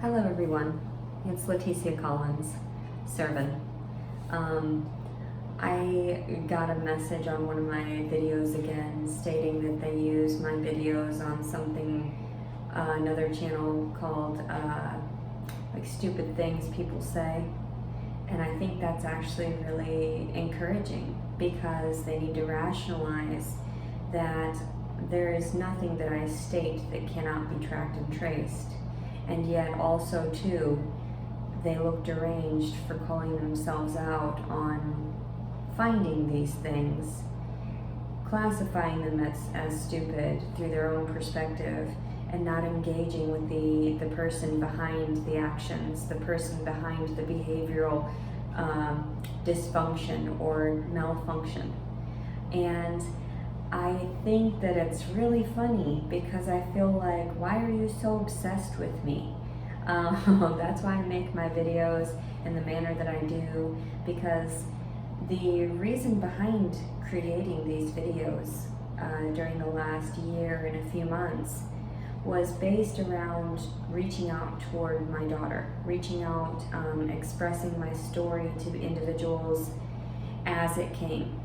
Hello everyone, it's Leticia Collins, Servan. I got a message on one of my videos again stating that they use my videos on something, another channel called like Stupid Things People Say. And I think that's actually really encouraging because they need to rationalize that there is nothing that I state that cannot be tracked and traced. And yet also too, they look deranged for calling themselves out on finding these things, classifying them as stupid through their own perspective, and not engaging with the person behind the actions, the person behind the behavioral dysfunction or malfunction. And I think that it's really funny because I feel like, why are you so obsessed with me? That's why I make my videos in the manner that I do, because the reason behind creating these videos during the last year and a few months was based around reaching out toward my daughter, reaching out, expressing my story to individuals as it came.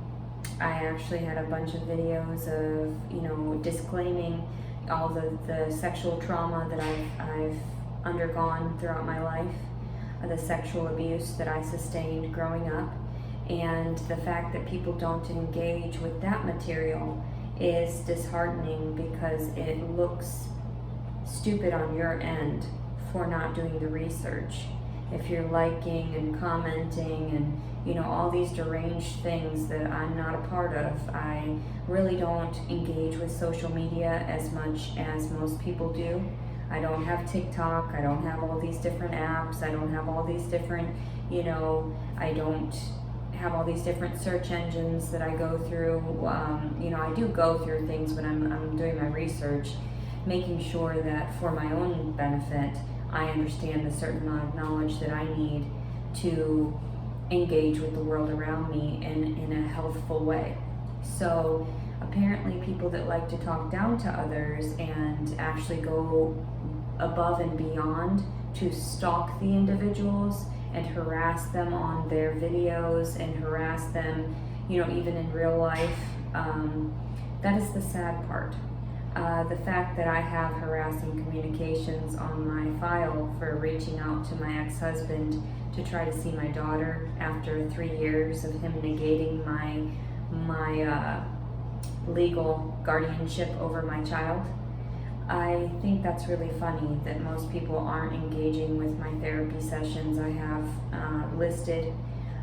I actually had a bunch of videos of, disclaiming all the sexual trauma that I've undergone throughout my life, the sexual abuse that I sustained growing up, and the fact that people don't engage with that material is disheartening because it looks stupid on your end for not doing the research. If you're liking and commenting and all these deranged things that I'm not a part of. I really don't engage with social media as much as most people do. I don't have TikTok, I don't have all these different apps, I don't have all these different, I don't have all these different search engines that I go through. I do go through things when I'm doing my research, making sure that for my own benefit, I understand a certain amount of knowledge that I need to engage with the world around me in a healthful way. So apparently people that like to talk down to others and actually go above and beyond to stalk the individuals and harass them on their videos and harass them, even in real life, that is the sad part. The fact that I have harassing communications on my file for reaching out to my ex-husband to try to see my daughter after 3 years of him negating my legal guardianship over my child. I think that's really funny that most people aren't engaging with my therapy sessions I have listed.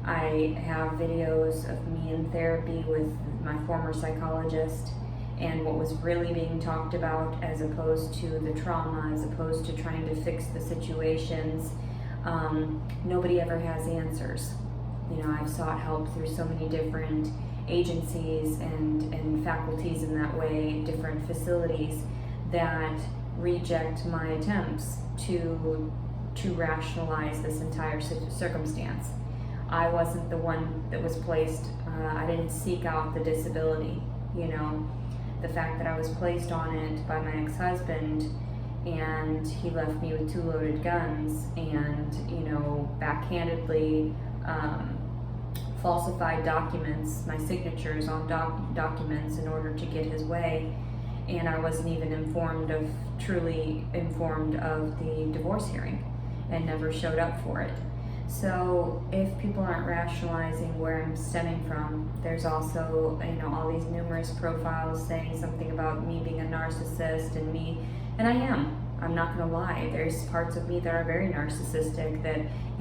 I have videos of me in therapy with my former psychologist and what was really being talked about as opposed to the trauma, as opposed to trying to fix the situations. Nobody ever has answers. I've sought help through so many different agencies and faculties in that way, different facilities that reject my attempts to rationalize this entire circumstance. I wasn't the one that was placed, I didn't seek out the disability, The fact that I was placed on it by my ex-husband and he left me with 2 loaded guns and, backhandedly falsified documents, my signatures on documents in order to get his way. And I wasn't even truly informed of the divorce hearing and never showed up for it. So if people aren't rationalizing where I'm stemming from, there's also, all these numerous profiles saying something about me being a narcissist and I am. I'm not gonna lie, there's parts of me that are very narcissistic, that,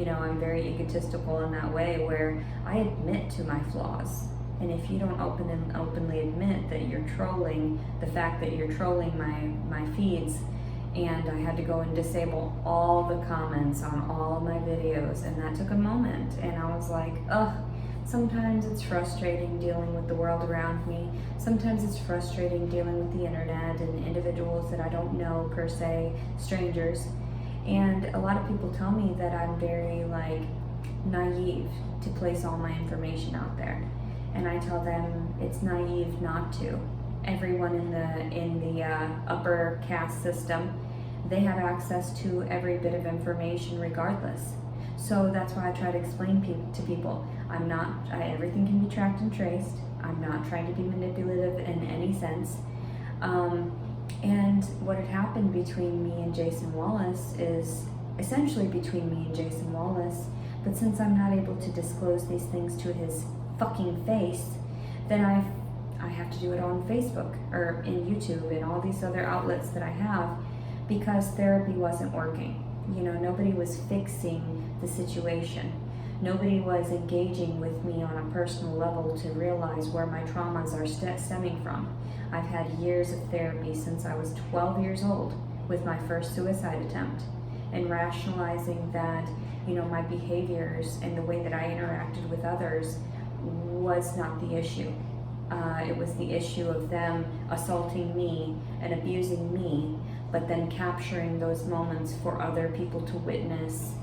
I'm very egotistical in that way where I admit to my flaws. And if you don't openly admit that you're trolling, the fact that you're trolling my feeds, and I had to go and disable all the comments on all of my videos, and that took a moment, and I was like, ugh, sometimes it's frustrating dealing with the world around me, sometimes it's frustrating dealing with the internet and individuals that I don't know per se, strangers, and a lot of people tell me that I'm very naive to place all my information out there, and I tell them it's naive not to. Everyone in the upper caste system they have access to every bit of information regardless. So that's why I try to explain to people, everything can be tracked and traced. I'm not trying to be manipulative in any sense. And what had happened between me and Jason Wallace is essentially between me and Jason Wallace, but since I'm not able to disclose these things to his fucking face, then I have to do it on Facebook or in YouTube and all these other outlets that I have, because therapy wasn't working. You know, nobody was fixing the situation. Nobody was engaging with me on a personal level to realize where my traumas are stemming from. I've had years of therapy since I was 12 years old with my first suicide attempt, and rationalizing that, you know, my behaviors and the way that I interacted with others was not the issue. It was the issue of them assaulting me and abusing me, but then capturing those moments for other people to witness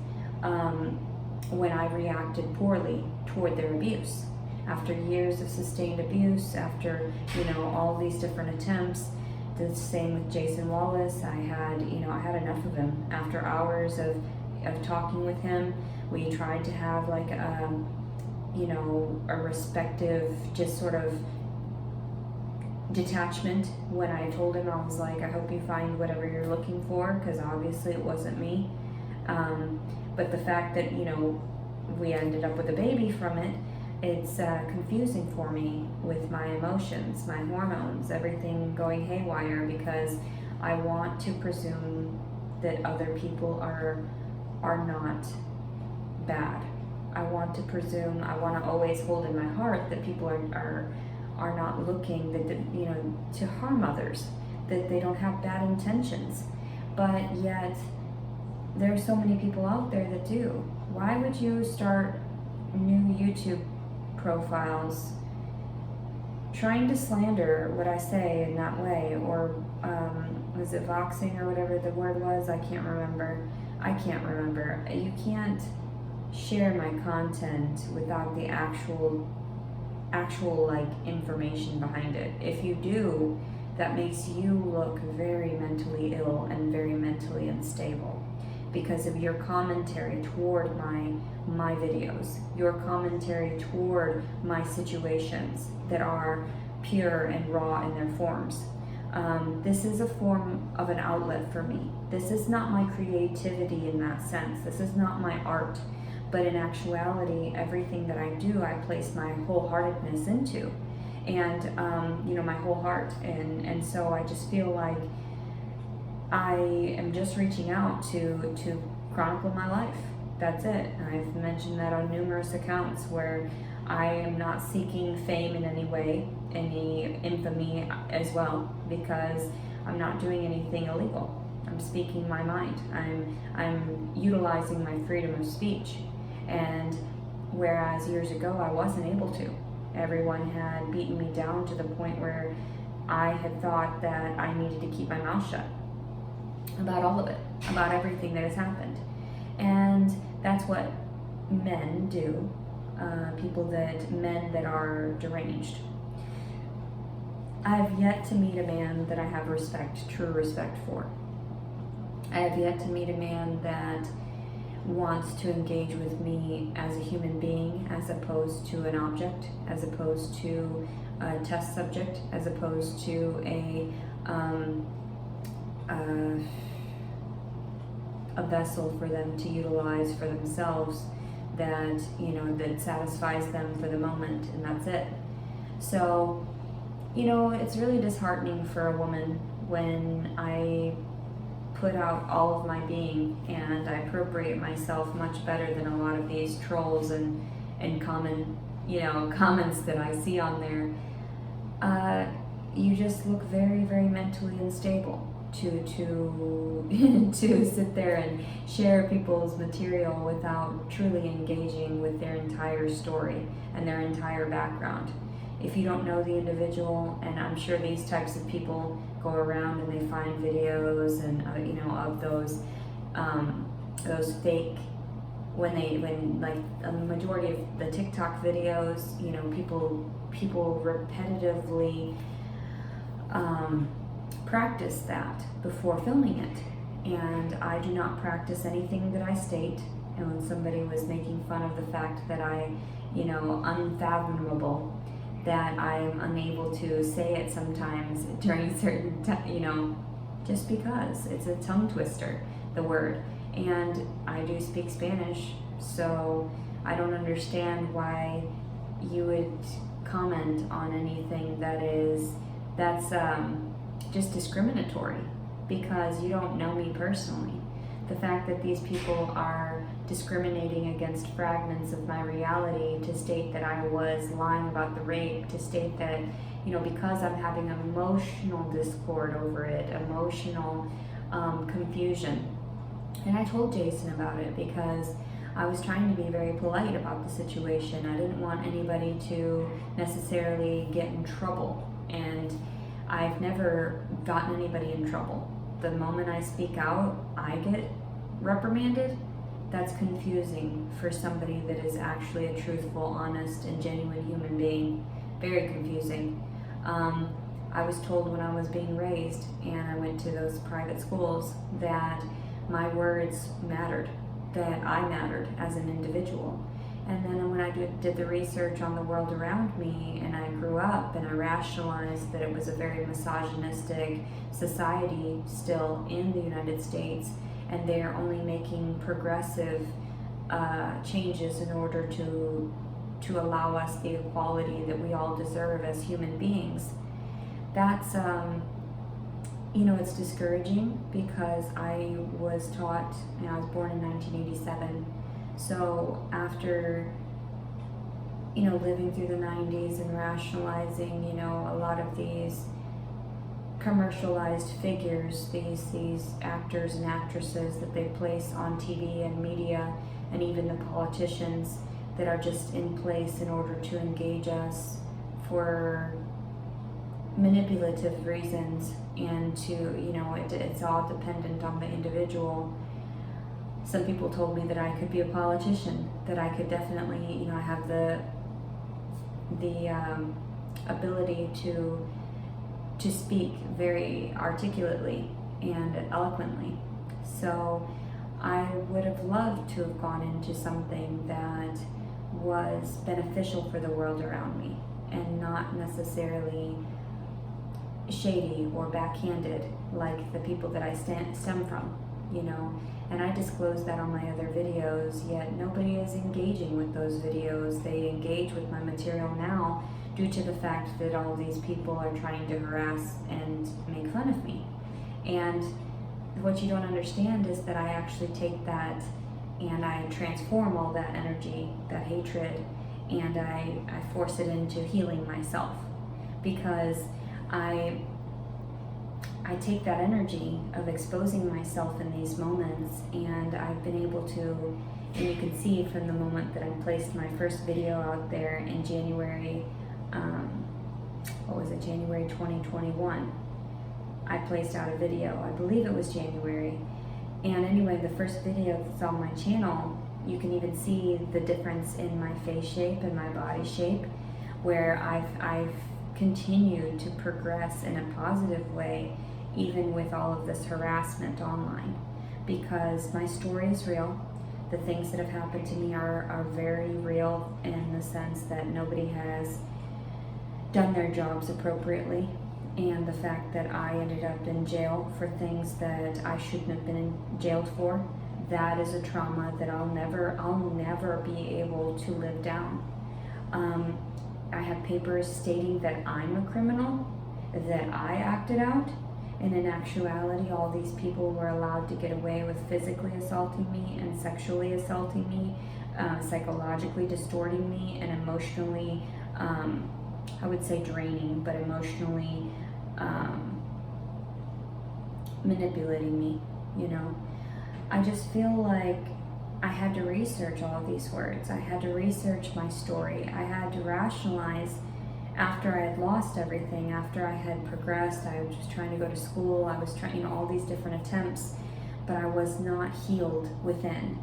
when I reacted poorly toward their abuse. After years of sustained abuse, after, you know, all these different attempts, the same with Jason Wallace, I had enough of him. After hours of talking with him, we tried to have like a respective, just sort of detachment. When I told him, I was like, I hope you find whatever you're looking for, because obviously it wasn't me. But the fact that, you know, we ended up with a baby from it, it's confusing for me with my emotions, my hormones, everything going haywire, because I want to presume that other people are not bad. I want to always hold in my heart that people are not looking to harm others, that they don't have bad intentions. But yet there are so many people out there that do. Why would you start new YouTube profiles trying to slander what I say in that way? Or was it voxing or whatever the word was? I can't remember. You can't share my content without the actual like information behind it. If you do, that makes you look very mentally ill and very mentally unstable, because of your commentary toward my videos, your commentary toward my situations that are pure and raw in their forms. This is a form of an outlet for me. This is not my creativity in that sense. This is not my art. But in actuality, everything that I do, I place my wholeheartedness into, and my whole heart. And so I just feel like I am just reaching out to chronicle my life. That's it. I've mentioned that on numerous accounts, where I am not seeking fame in any way, any infamy as well, because I'm not doing anything illegal. I'm speaking my mind. I'm utilizing my freedom of speech. And whereas years ago I wasn't able to, everyone had beaten me down to the point where I had thought that I needed to keep my mouth shut about all of it, about everything that has happened. And that's what men do, men that are deranged. I have yet to meet a man that I have true respect for. I have yet to meet a man that wants to engage with me as a human being, as opposed to an object, as opposed to a test subject, as opposed to a vessel for them to utilize for themselves, that that satisfies them for the moment, and that's it. So it's really disheartening for a woman when I put out all of my being and I appropriate myself much better than a lot of these trolls and comments that I see on there. You just look very, very mentally unstable to to sit there and share people's material without truly engaging with their entire story and their entire background. If you don't know the individual, and I'm sure these types of people go around and they find videos and of those fake, when like a majority of the TikTok videos, people repetitively practice that before filming it, and I do not practice anything that I state. And when somebody was making fun of the fact that unfathomable, that I'm unable to say it sometimes during certain, just because it's a tongue twister, the word. And I do speak Spanish, so I don't understand why you would comment on anything that's just discriminatory, because you don't know me personally. The fact that these people are discriminating against fragments of my reality to state that I was lying about the rape, to state that, because I'm having emotional discord over it, emotional confusion. And I told Jason about it because I was trying to be very polite about the situation. I didn't want anybody to necessarily get in trouble, and I've never gotten anybody in trouble. The moment I speak out, I get reprimanded. That's confusing for somebody that is actually a truthful, honest, and genuine human being. Very confusing. I was told when I was being raised, and I went to those private schools, that my words mattered, that I mattered as an individual. And then when I did the research on the world around me, and I grew up and I rationalized that it was a very misogynistic society still in the United States, and they're only making progressive changes in order to allow us the equality that we all deserve as human beings. That's it's discouraging, because I was taught, I was born in 1987, so after living through the 90s and rationalizing a lot of these commercialized figures, these actors and actresses that they place on TV and media, and even the politicians that are just in place in order to engage us for manipulative reasons, and to it's all dependent on the individual. Some people told me that I could be a politician, that I could definitely I have the ability to speak very articulately and eloquently. So I would have loved to have gone into something that was beneficial for the world around me, and not necessarily shady or backhanded like the people that I stem from, and I disclose that on my other videos, yet nobody is engaging with those videos. They engage with my material now due to the fact that all these people are trying to harass and make fun of me. And what you don't understand is that I actually take that and I transform all that energy, that hatred, and I force it into healing myself, because I take that energy of exposing myself in these moments, and I've been able to, and you can see from the moment that I placed my first video out there in January, January 2021, I placed out a video, I believe it was January, and anyway, the first video that's on my channel, you can even see the difference in my face shape and my body shape, where I've continued to progress in a positive way, even with all of this harassment online, because my story is real. The things that have happened to me are very real, in the sense that nobody has done their jobs appropriately, and the fact that I ended up in jail for things that I shouldn't have been jailed for, that is a trauma that I'll never be able to live down. I have papers stating that I'm a criminal, that I acted out, and in actuality, all these people were allowed to get away with physically assaulting me and sexually assaulting me, psychologically distorting me, and emotionally, I would say draining, but emotionally manipulating me, I just feel like I had to research all of these words. I had to research my story. I had to rationalize after I had lost everything, after I had progressed. I was just trying to go to school. I was trying, all these different attempts, but I was not healed within,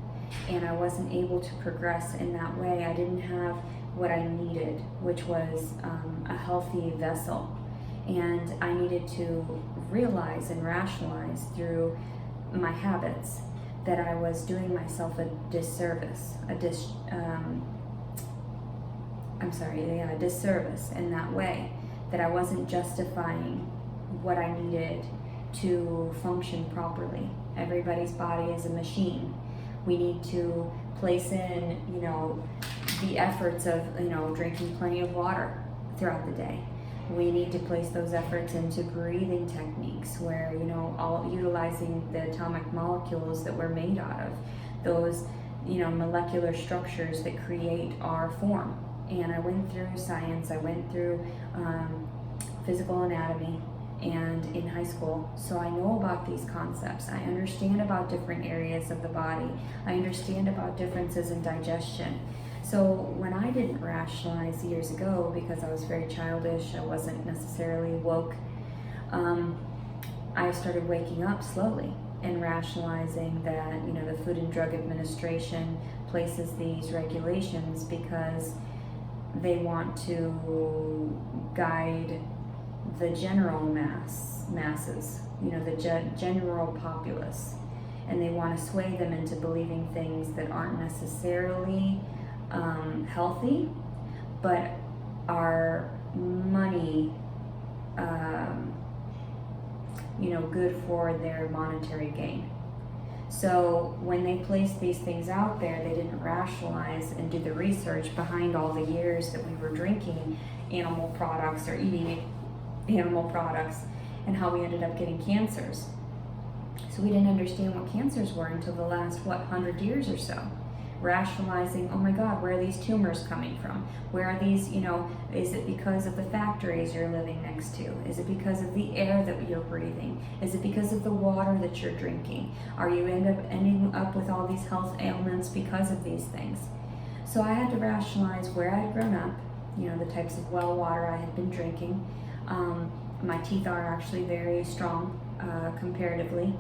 and I wasn't able to progress in that way. I didn't have what I needed, which was a healthy vessel. And I needed to realize and rationalize through my habits, that I was doing myself a disservice, a disservice in that way, that I wasn't justifying what I needed to function properly. Everybody's body is a machine. We need to place in, the efforts of, drinking plenty of water throughout the day. We need to place those efforts into breathing techniques where, all utilizing the atomic molecules that we're made out of, those, molecular structures that create our form. And I went through science, I went through physical anatomy, and in high school, so I know about these concepts. I understand about different areas of the body. I understand about differences in digestion. So when I didn't rationalize years ago, because I was very childish, I wasn't necessarily woke, I started waking up slowly and rationalizing that, the Food and Drug Administration places these regulations because they want to guide the general masses, the general populace, and they want to sway them into believing things that aren't necessarily healthy, but are money, good for their monetary gain. So when they placed these things out there, they didn't rationalize and do the research behind all the years that we were drinking animal products or eating animal products, and how we ended up getting cancers. So we didn't understand what cancers were until the last, 100 years or so. Rationalizing, oh my God, where are these tumors coming from? Where are these, is it because of the factories you're living next to? Is it because of the air that you're breathing? Is it because of the water that you're drinking? Are you ending up with all these health ailments because of these things? So I had to rationalize where I had grown up, the types of well water I had been drinking. My teeth are actually very strong comparatively,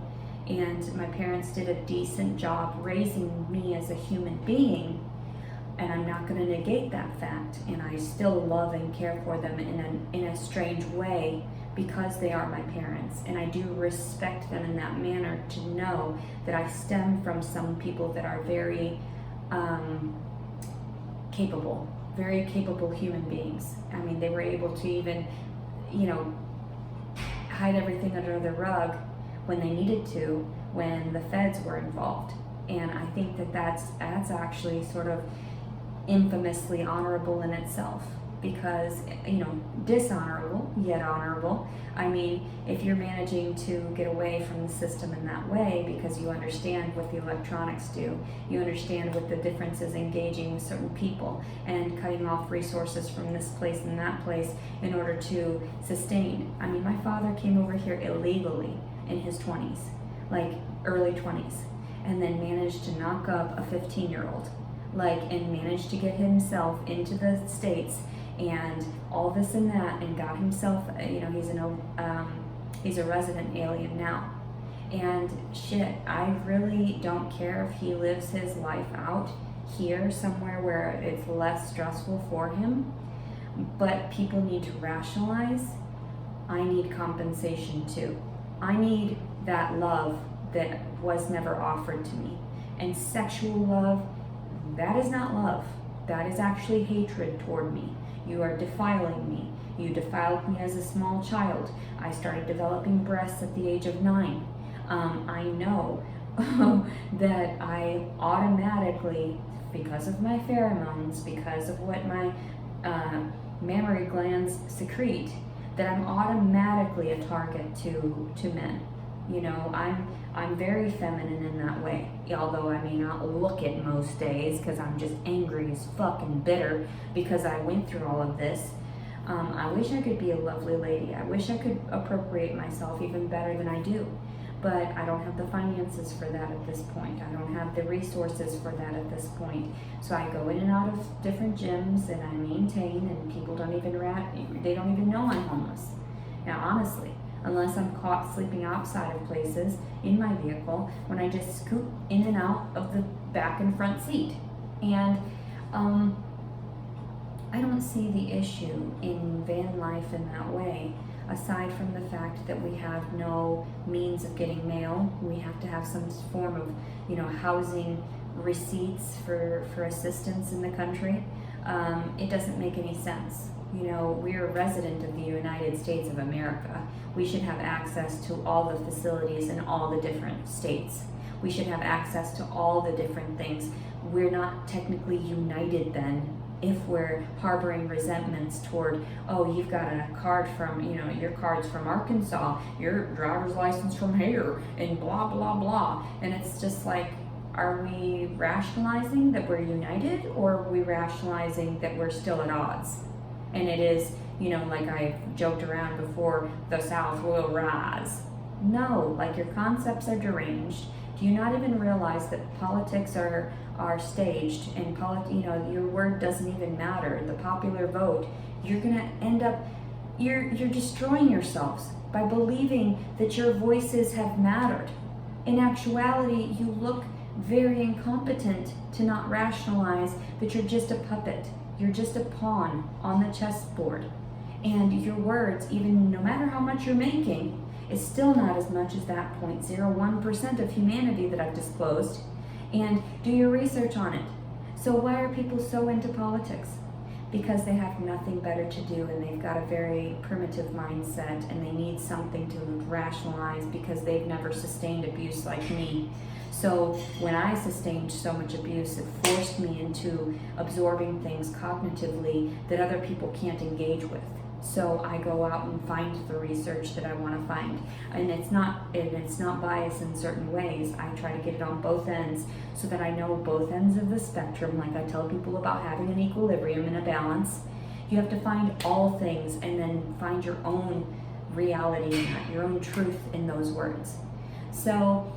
and my parents did a decent job raising me as a human being, and I'm not going to negate that fact, and I still love and care for them in a strange way because they are my parents, and I do respect them in that manner, to know that I stem from some people that are very very capable human beings. I mean, they were able to even hide everything under the rug when they needed to, when the feds were involved. And I think that that's actually sort of infamously honorable in itself, because dishonorable yet honorable. I mean, if you're managing to get away from the system in that way because you understand what the electronics do, you understand what the difference is engaging with certain people and cutting off resources from this place and that place in order to sustain. I mean, my father came over here illegally in his 20s, like early 20s, and then managed to knock up a 15-year-old, and managed to get himself into the States and all this and that, and got himself, he's a resident alien now. And shit, I really don't care if he lives his life out here somewhere where it's less stressful for him, but people need to rationalize. I need compensation too. I need that love that was never offered to me. And sexual love, that is not love. That is actually hatred toward me. You are defiling me. You defiled me as a small child. I started developing breasts at the age of 9. I know that I automatically, because of my pheromones, because of what my mammary glands secrete, that I'm automatically a target to men. I'm very feminine in that way, although I may not look it most days because I'm just angry as fuck and bitter because I went through all of this. I wish I could be a lovely lady. I wish I could appropriate myself even better than I do, but I don't have the finances for that at this point. I don't have the resources for that at this point. So I go in and out of different gyms and I maintain, and people they don't even know I'm homeless. Now, honestly, unless I'm caught sleeping outside of places in my vehicle when I just scoot in and out of the back and front seat. And I don't see the issue in van life in that way. aside from the fact that we have no means of getting mail, we have to have some form of, housing receipts for assistance in the country. It doesn't make any sense. We're a resident of the United States of America. We should have access to all the facilities in all the different states. We should have access to all the different things. We're not technically united then if we're harboring resentments toward, oh, you've got a card from, your card's from Arkansas, your driver's license from here, and blah, blah, blah. And it's just like, are we rationalizing that we're united, or are we rationalizing that we're still at odds? And it is, like I've joked around before, the South will rise. No, like your concepts are deranged. Do you not even realize that politics are staged, and your word doesn't even matter? The popular vote, you're gonna end up, you're destroying yourselves by believing that your voices have mattered. In actuality, you look very incompetent to not rationalize that you're just a puppet. You're just a pawn on the chessboard. And your words, even no matter how much you're making, is still not as much as that 0.01% of humanity that I've disclosed. And do your research on it. So why are people so into politics? Because they have nothing better to do, and they've got a very primitive mindset, and they need something to rationalize because they've never sustained abuse like me. So when I sustained so much abuse, it forced me into absorbing things cognitively that other people can't engage with. So I go out and find the research that I want to find, and it's not biased in certain ways. I try to get it on both ends so that I know both ends of the spectrum. Like I tell people about having an equilibrium and a balance. You have to find all things and then find your own reality, your own truth in those words. So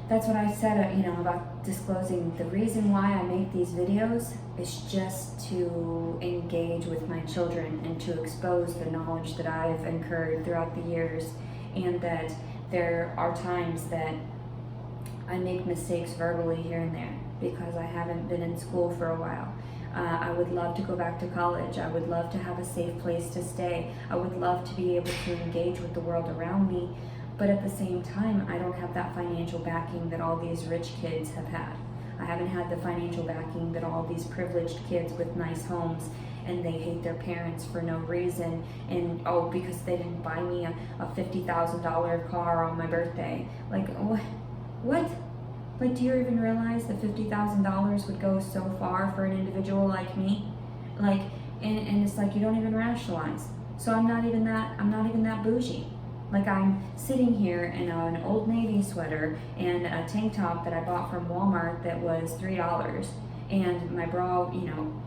that's what I said, about disclosing. The reason why I make these videos is just to engage with my children and to expose the knowledge that I've incurred throughout the years, and that there are times that I make mistakes verbally here and there because I haven't been in school for a while. I would love to go back to college. I would love to have a safe place to stay. I would love to be able to engage with the world around me. But at the same time, I don't have that financial backing that all these rich kids have had. I haven't had the financial backing that all these privileged kids with nice homes, and they hate their parents for no reason, and because they didn't buy me a $50,000 car on my birthday. Like, what? Like, do you even realize that $50,000 would go so far for an individual like me? Like, and it's like you don't even rationalize. So I'm not even that bougie. Like, I'm sitting here in an Old Navy sweater and a tank top that I bought from Walmart that was $3, and my bra,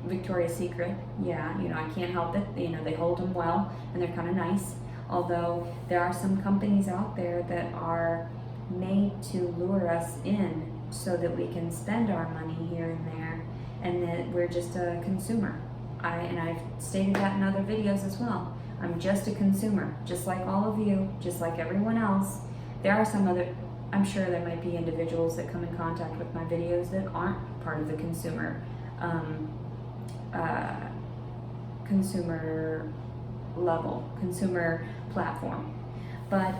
Victoria's Secret. Yeah, I can't help it. They hold them well, and they're kind of nice. Although there are some companies out there that are made to lure us in so that we can spend our money here and there, and that we're just a consumer. I've stated that in other videos as well. I'm just a consumer, just like all of you, just like everyone else. There are some other, I'm sure there might be individuals that come in contact with my videos that aren't part of the consumer platform. But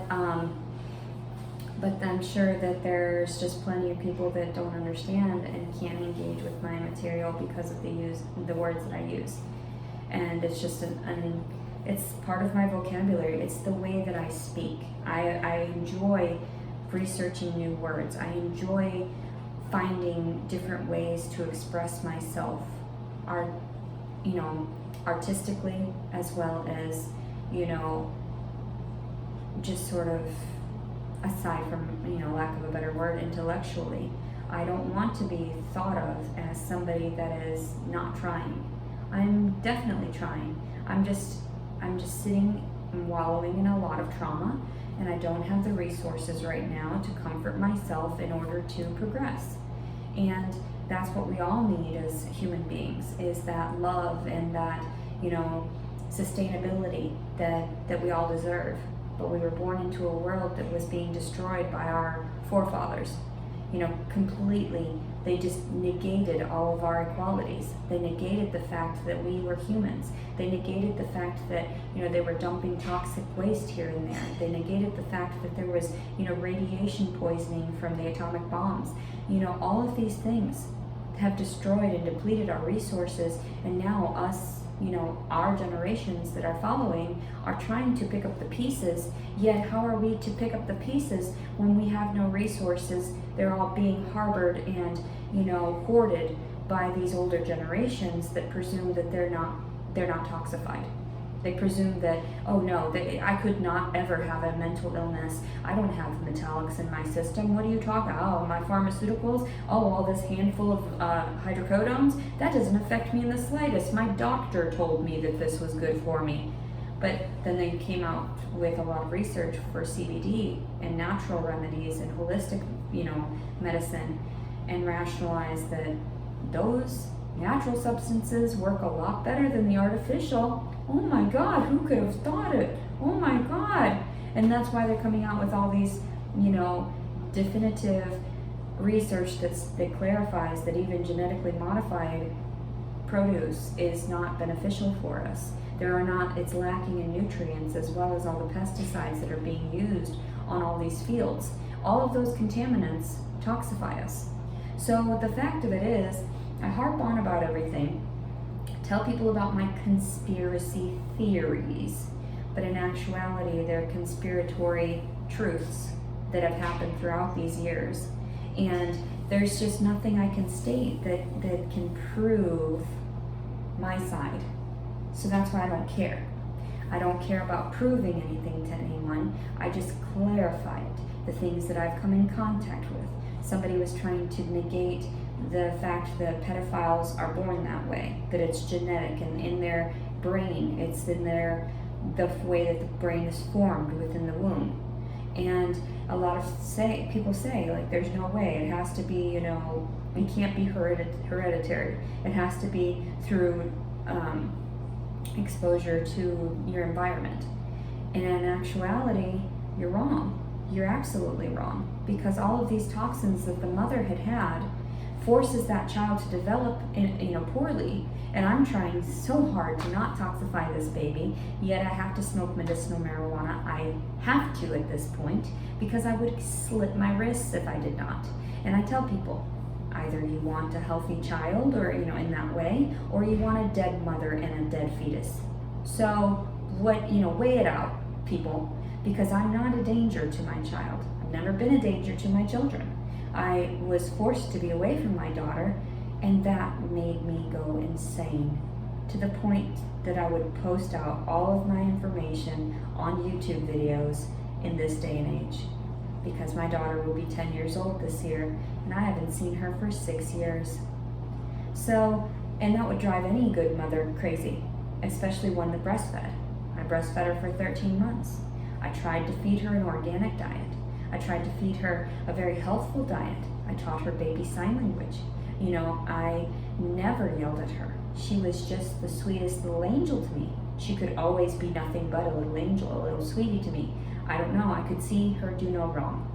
I'm sure that there's just plenty of people that don't understand and can't engage with my material because of the words that I use. And it's just it's part of my vocabulary. It's the way that I speak. I enjoy researching new words. I enjoy finding different ways to express myself, artistically, as well as, just sort of, aside from, lack of a better word, intellectually. I don't want to be thought of as somebody that is not trying. I'm definitely trying. I'm just sitting and wallowing in a lot of trauma, and I don't have the resources right now to comfort myself in order to progress. And that's what we all need as human beings, is that love and that, sustainability that we all deserve. But we were born into a world that was being destroyed by our forefathers. completely. They just negated all of our equalities. They negated the fact that we were humans. They negated the fact that, they were dumping toxic waste here and there. They negated the fact that there was, radiation poisoning from the atomic bombs. All of these things have destroyed and depleted our resources, and now us, our generations that are following are trying to pick up the pieces, yet how are we to pick up the pieces when we have no resources? They're all being harbored and, hoarded by these older generations that presume that they're not toxified. They presume that, oh no, I could not ever have a mental illness. I don't have metallics in my system. What are you talking about? Oh, my pharmaceuticals? Oh, all this handful of hydrocodones? That doesn't affect me in the slightest. My doctor told me that this was good for me. But then they came out with a lot of research for CBD and natural remedies and holistic, medicine, and rationalized that those natural substances work a lot better than the artificial. Oh my God, who could have thought it? Oh my God. And that's why they're coming out with all these, definitive research that clarifies that even genetically modified produce is not beneficial for us. It's lacking in nutrients, as well as all the pesticides that are being used on all these fields. All of those contaminants toxify us. So the fact of it is, I harp on about everything, tell people about my conspiracy theories, but in actuality, they're conspiratory truths that have happened throughout these years. And there's just nothing I can state that can prove my side. So that's why I don't care. I don't care about proving anything to anyone. I just clarify it, the things that I've come in contact with. Somebody was trying to negate the fact that pedophiles are born that way, that it's genetic and in their brain, it's in the way that the brain is formed within the womb. And a lot of people say, like, there's no way, it has to be, it can't be hereditary. It has to be through exposure to your environment. And in actuality, you're wrong. You're absolutely wrong, because all of these toxins that the mother had forces that child to develop poorly. And I'm trying so hard to not toxify this baby, yet I have to smoke medicinal marijuana. I have to at this point, because I would slit my wrists if I did not. And I tell people, either you want a healthy child, or in that way, or you want a dead mother and a dead fetus. So weigh it out, people, because I'm not a danger to my child. I've never been a danger to my children. I was forced to be away from my daughter, and that made me go insane, to the point that I would post out all of my information on YouTube videos in this day and age, because my daughter will be 10 years old this year, and I haven't seen her for 6 years. So, and that would drive any good mother crazy, especially one that breastfed. I breastfed her for 13 months. I tried to feed her an organic diet. I tried to feed her a very healthful diet. I taught her baby sign language. I never yelled at her. She was just the sweetest little angel to me. She could always be nothing but a little angel, a little sweetie to me. I don't know, I could see her do no wrong,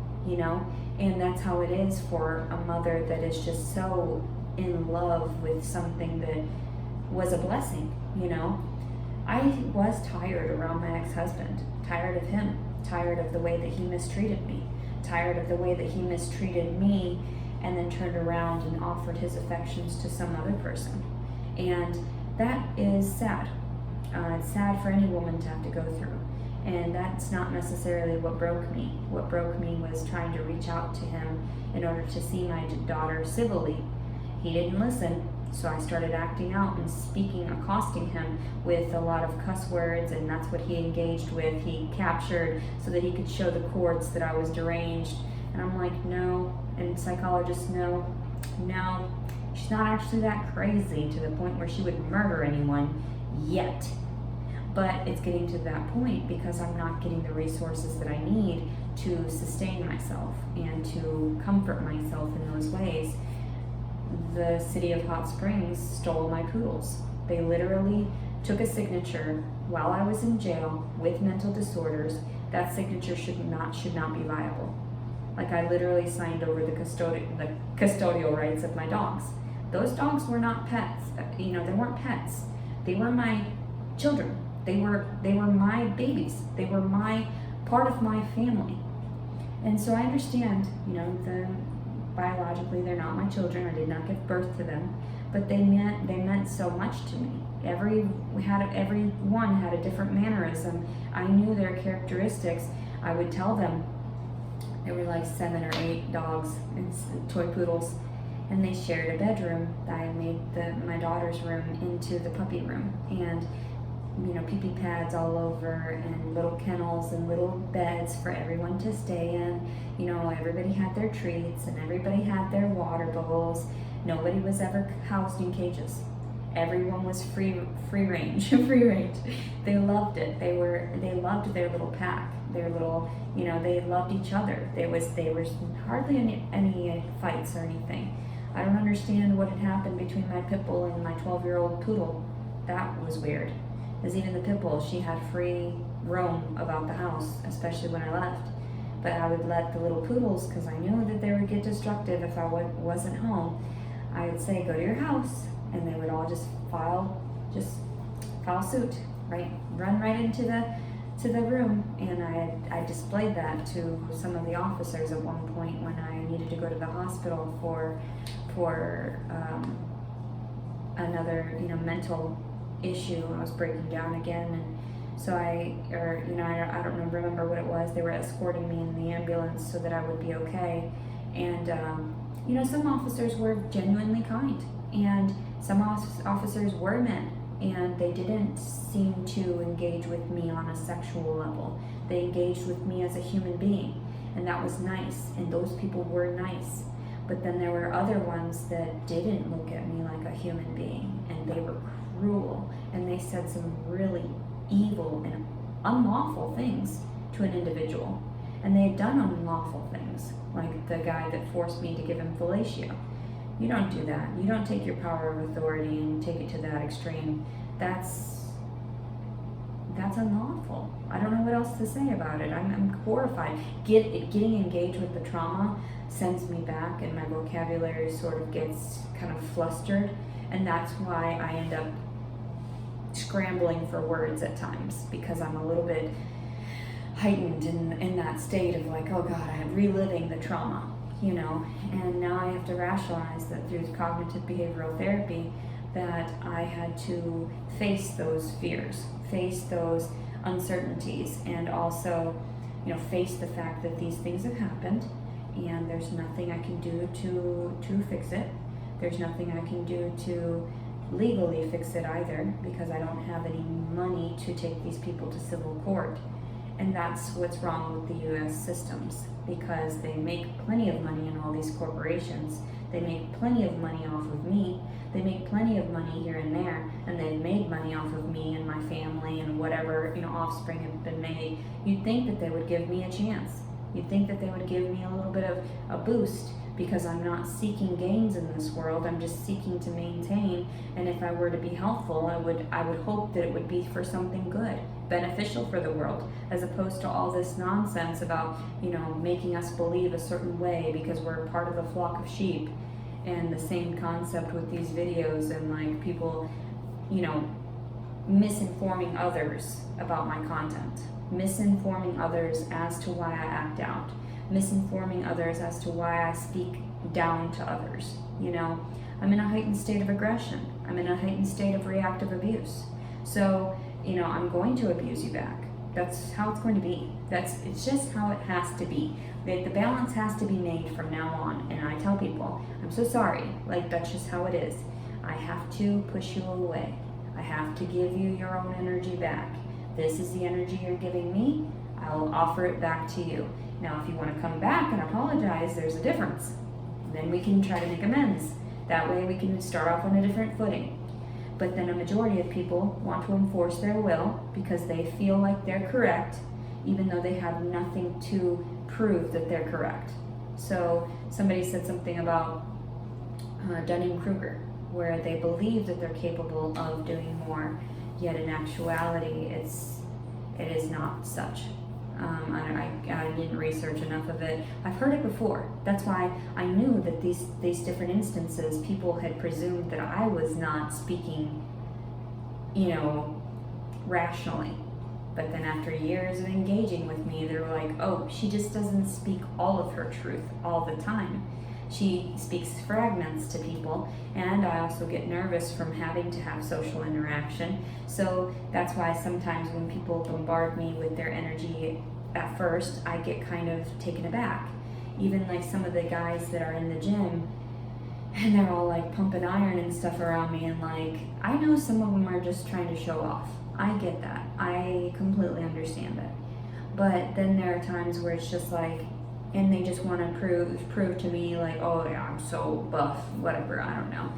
And that's how it is for a mother that is just so in love with something that was a blessing, I was tired around my ex-husband, tired of him, tired of the way that he mistreated me, tired of the way that he mistreated me, and then turned around and offered his affections to some other person. And that is sad. It's sad for any woman to have to go through. And that's not necessarily what broke me. What broke me was trying to reach out to him in order to see my daughter civilly. He didn't listen, so I started acting out and speaking, accosting him with a lot of cuss words, and that's what he engaged with. He captured so that he could show the courts that I was deranged. And I'm like, no. And psychologists, no, she's not actually that crazy to the point where she would murder anyone yet. But it's getting to that point because I'm not getting the resources that I need to sustain myself and to comfort myself in those ways. The city of Hot Springs stole my poodles. They literally took a signature while I was in jail with mental disorders. That signature should not be viable. Like I literally signed over the custodial rights of my dogs. Those dogs were not pets. They weren't pets. They were my children. They were my babies. They were my part of my family. And so I understand, biologically they're not my children. I did not give birth to them, but they meant so much to me. Everyone had a different mannerism. I knew their characteristics. I would tell them. There were like 7 or 8 dogs and toy poodles, and they shared a bedroom. I made my daughter's room into the puppy room, and pee-pee pads all over, and little kennels and little beds for everyone to stay in. Everybody had their treats and everybody had their water bowls. Nobody was ever housed in cages. Everyone was free range, free range. They loved it. They loved their little pack, their little, they loved each other. There was hardly any fights or anything. I don't understand what had happened between my pit bull and my 12-year-old poodle. That was weird. Because even the pit bull, she had free roam about the house, especially when I left. But I would let the little poodles, because I knew that they would get destructive if I wasn't home. I would say, go to your house, and they would all just file suit, right? Run right into the room. And I displayed that to some of the officers at one point when I needed to go to the hospital for another mental issue. I was breaking down again, and so I don't remember what it was. They were escorting me in the ambulance so that I would be okay. And some officers were genuinely kind, and some officers were men, and they didn't seem to engage with me on a sexual level. They engaged with me as a human being, and that was nice, and those people were nice. But then there were other ones that didn't look at me like a human being, and they were cruel, and they said some really evil and unlawful things to an individual. And they had done unlawful things, like the guy that forced me to give him fellatio. You don't do that. You don't take your power of authority and take it to that extreme. That's unlawful. I don't know what else to say about it. I'm horrified. Getting engaged with the trauma sends me back, and my vocabulary sort of gets kind of flustered, and that's why I end up scrambling for words at times, because I'm a little bit heightened in that state of like, oh God, I'm reliving the trauma, and now I have to rationalize that through cognitive behavioral therapy that I had to face those fears, face those uncertainties, and also, face the fact that these things have happened, and there's nothing I can do to fix it. There's nothing I can do to legally fix it either, because I don't have any money to take these people to civil court. And that's what's wrong with the US systems, because they make plenty of money in all these corporations. They make plenty of money off of me. They make plenty of money here and there, and they've made money off of me and my family and whatever, offspring have been made. You'd think that they would give me a chance. You'd think that they would give me a little bit of a boost, because I'm not seeking gains in this world. I'm just seeking to maintain. And if I were to be helpful, I would hope that it would be for something good, beneficial for the world, as opposed to all this nonsense about, making us believe a certain way because we're part of a flock of sheep. And the same concept with these videos and like people, misinforming others about my content, misinforming others as to why I act out, misinforming others as to why I speak down to others. I'm in a heightened state of aggression. I'm in a heightened state of reactive abuse. So, I'm going to abuse you back. That's how it's going to be. It's just how it has to be. The balance has to be made from now on. And I tell people, I'm so sorry. That's just how it is. I have to push you away. I have to give you your own energy back. This is the energy you're giving me. I'll offer it back to you. Now, if you want to come back and apologize, there's a difference. Then we can try to make amends. That way we can start off on a different footing. But then a majority of people want to enforce their will because they feel like they're correct, even though they have nothing to prove that they're correct. So somebody said something about Dunning-Kruger, where they believe that they're capable of doing more, yet in actuality it is not such. I didn't research enough of it. I've heard it before. That's why I knew that these different instances, people had presumed that I was not speaking, rationally. But then after years of engaging with me, they were like, oh, she just doesn't speak all of her truth all the time. She speaks fragments to people, and I also get nervous from having to have social interaction. So that's why sometimes when people bombard me with their energy at first, I get kind of taken aback. Even like some of the guys that are in the gym, and they're all like pumping iron and stuff around me, and like, I know some of them are just trying to show off. I get that. I completely understand it. But then there are times where it's just like, and they just want to prove to me like, oh yeah, I'm so buff, whatever, I don't know.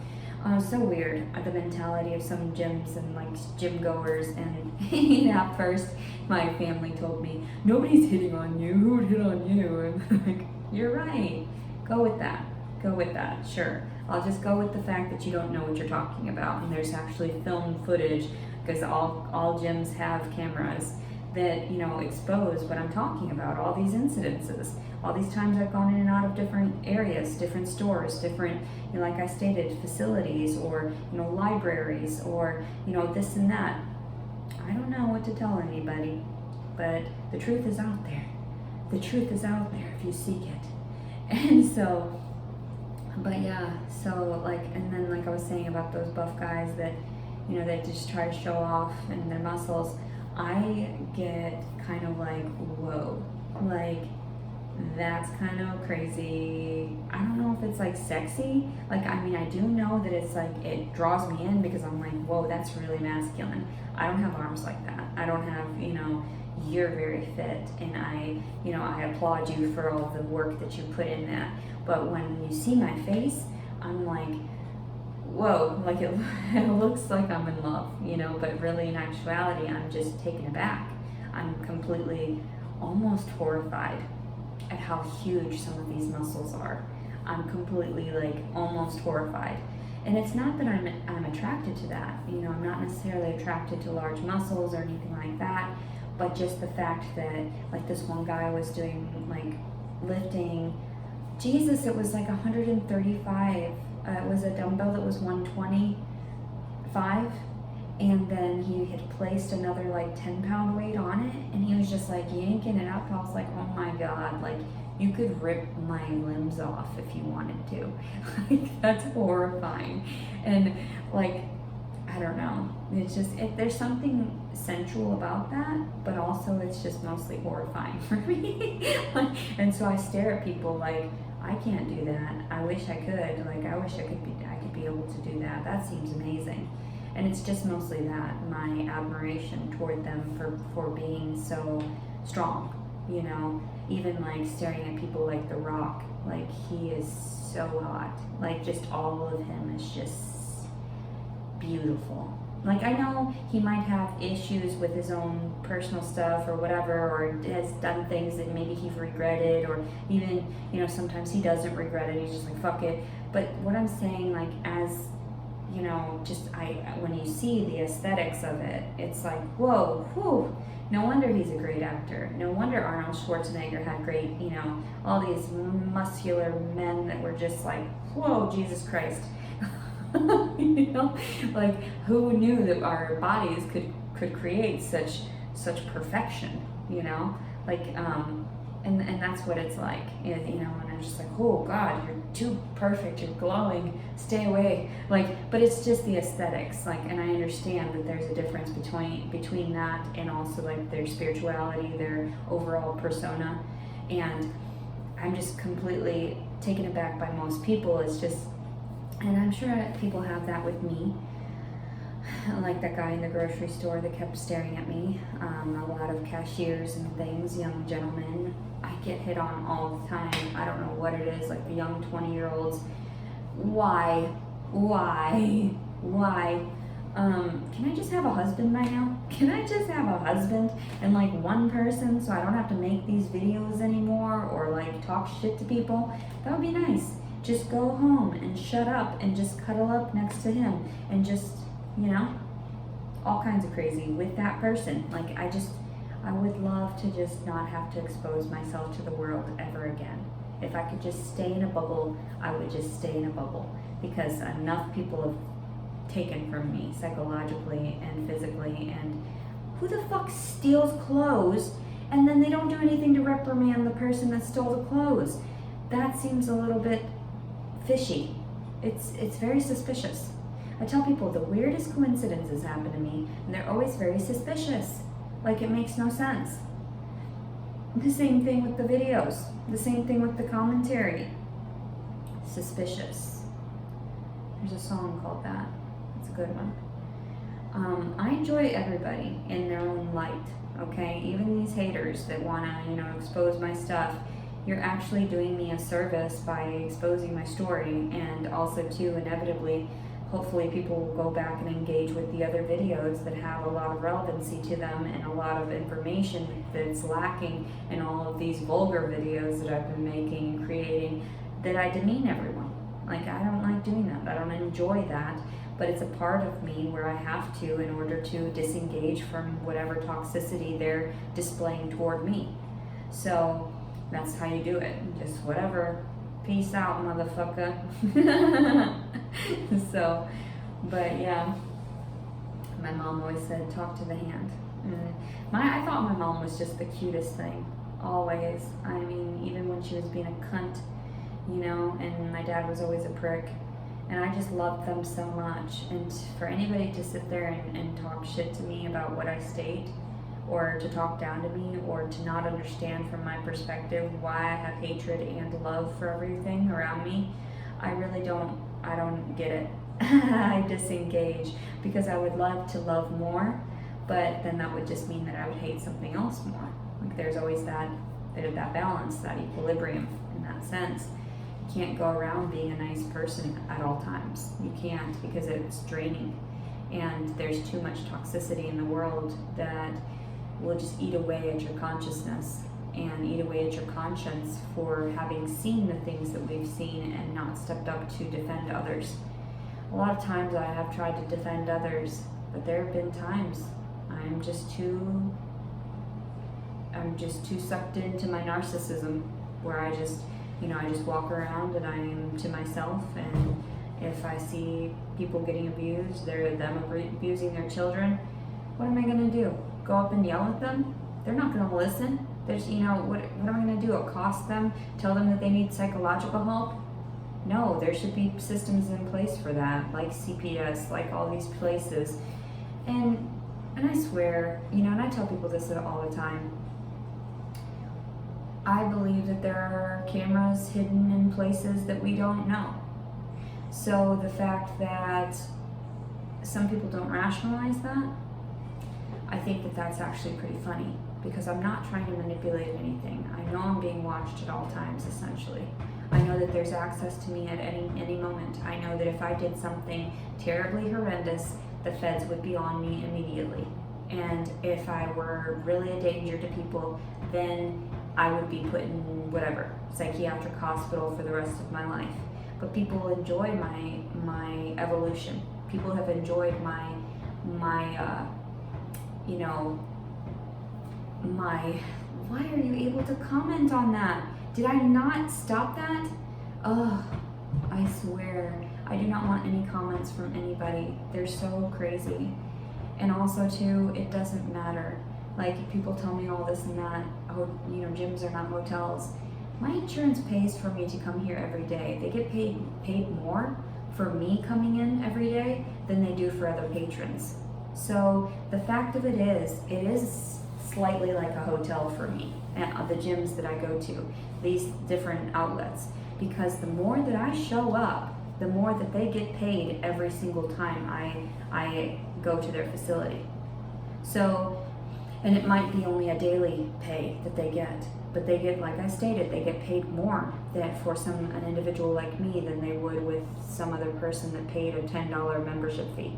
So weird, the mentality of some gyms and like gym goers. And at first my family told me, nobody's hitting on you, who would hit on you? And like, you're right, go with that, sure. I'll just go with the fact that you don't know what you're talking about, and there's actually film footage, because all gyms have cameras that expose what I'm talking about, all these incidences, all these times I've gone in and out of different areas, different stores, different, like I stated, facilities, or libraries, or this and that. I don't know what to tell anybody, but the truth is out there. The truth is out there if you seek it. And so, but yeah, so like, and then like I was saying about those buff guys that they just try to show off and their muscles, I get kind of like, whoa, like, that's kind of crazy. I don't know if it's like sexy. Like, I mean, I do know that it's like, it draws me in because I'm like, whoa, that's really masculine. I don't have arms like that. I don't have, you're very fit, and I applaud you for all the work that you put in that. But when you see my face, I'm like, whoa, like it looks like I'm in love, but really in actuality, I'm just taken aback. I'm completely, almost horrified at how huge some of these muscles are. I'm completely like almost horrified. And it's not that I'm attracted to that, I'm not necessarily attracted to large muscles or anything like that, but just the fact that like this one guy was doing like lifting, Jesus, it was like 135. It was a dumbbell that was 125, and then he had placed another like 10-pound weight on it, and he was just like yanking it up. I was like, oh my God, like you could rip my limbs off if you wanted to. Like, that's horrifying. And like, I don't know, it's just, there's something sensual about that, but also it's just mostly horrifying for me. And so I stare at people like, I can't do that. I wish I could. Like, I wish I could be able to do that. That seems amazing. And it's just mostly that, my admiration toward them for being so strong, even like staring at people like The Rock, like he is so hot. Like, just all of him is just beautiful. Like, I know he might have issues with his own personal stuff or whatever, or has done things that maybe he's regretted, or even, sometimes he doesn't regret it. He's just like, fuck it. But what I'm saying, like, as, when you see the aesthetics of it, it's like, whoa, whew. No wonder he's a great actor. No wonder Arnold Schwarzenegger had great, all these muscular men that were just like, whoa, Jesus Christ. Like, who knew that our bodies could create such perfection, like, and that's what it's like, and I'm just like, oh God, you're too perfect, you're glowing, stay away, like, but it's just the aesthetics, like, and I understand that there's a difference between that and also like their spirituality, their overall persona, and I'm just completely taken aback by most people. It's just, and I'm sure people have that with me, like that guy in the grocery store that kept staring at me, a lot of cashiers and things, young gentlemen. I get hit on all the time. I don't know what it is, like the young 20-year-olds. Why? Can I just have a husband by now? Can I just have a husband and like one person, so I don't have to make these videos anymore or like talk shit to people? That would be nice. Just go home and shut up and just cuddle up next to him and just, all kinds of crazy with that person. Like, I I would love to just not have to expose myself to the world ever again. If I could just stay in a bubble, I would just stay in a bubble, because enough people have taken from me psychologically and physically. And who the fuck steals clothes and then they don't do anything to reprimand the person that stole the clothes? That seems a little bit fishy. It's very suspicious. I tell people the weirdest coincidences happen to me, and they're always very suspicious. Like, it makes no sense. The same thing with the videos. The same thing with the commentary. Suspicious. There's a song called that. It's a good one. I enjoy everybody in their own light, okay? Even these haters that want to, expose my stuff. You're actually doing me a service by exposing my story, and also, too, inevitably, hopefully people will go back and engage with the other videos that have a lot of relevancy to them and a lot of information that's lacking in all of these vulgar videos that I've been making and creating, that I demean everyone. Like, I don't like doing that. I don't enjoy that, but it's a part of me where I have to in order to disengage from whatever toxicity they're displaying toward me. So that's how you do it. Just whatever. Peace out, motherfucker. So, but yeah, my mom always said, talk to the hand. I thought my mom was just the cutest thing, always. I mean, even when she was being a cunt, and my dad was always a prick. And I just loved them so much. And for anybody to sit there and talk shit to me about what I state, or to talk down to me, or to not understand from my perspective why I have hatred and love for everything around me, I don't get it. I disengage, because I would love to love more, but then that would just mean that I would hate something else more. Like, there's always that bit of that balance, that equilibrium in that sense. You can't go around being a nice person at all times. You can't, because it's draining. And there's too much toxicity in the world that will just eat away at your consciousness and eat away at your conscience for having seen the things that we've seen and not stepped up to defend others. A lot of times I have tried to defend others, but there have been times I'm just too sucked into my narcissism, where I just walk around and I'm to myself, and if I see people getting abused, them abusing their children, what am I gonna do? Go up and yell at them? They're not gonna listen. There's, what am I gonna do? Accost them? Tell them that they need psychological help? No, there should be systems in place for that, like CPS, like all these places. And I swear, and I tell people this all the time, I believe that there are cameras hidden in places that we don't know. So the fact that some people don't rationalize that, I think that that's actually pretty funny, because I'm not trying to manipulate anything. I know I'm being watched at all times, essentially. I know that there's access to me at any moment. I know that if I did something terribly horrendous, the feds would be on me immediately. And if I were really a danger to people, then I would be put in whatever, psychiatric hospital for the rest of my life. But people enjoy my evolution. People have enjoyed my why are you able to comment on that? Did I not stop that? Oh, I swear, I do not want any comments from anybody. They're so crazy. And also too, it doesn't matter. Like, people tell me all this and that, gyms are not hotels. My insurance pays for me to come here every day. They get paid more for me coming in every day than they do for other patrons. So the fact of it is slightly like a hotel for me, the gyms that I go to, these different outlets, because the more that I show up, the more that they get paid every single time I go to their facility. So, and it might be only a daily pay that they get, but they get, like I stated, they get paid more for an individual like me than they would with some other person that paid a $10 membership fee.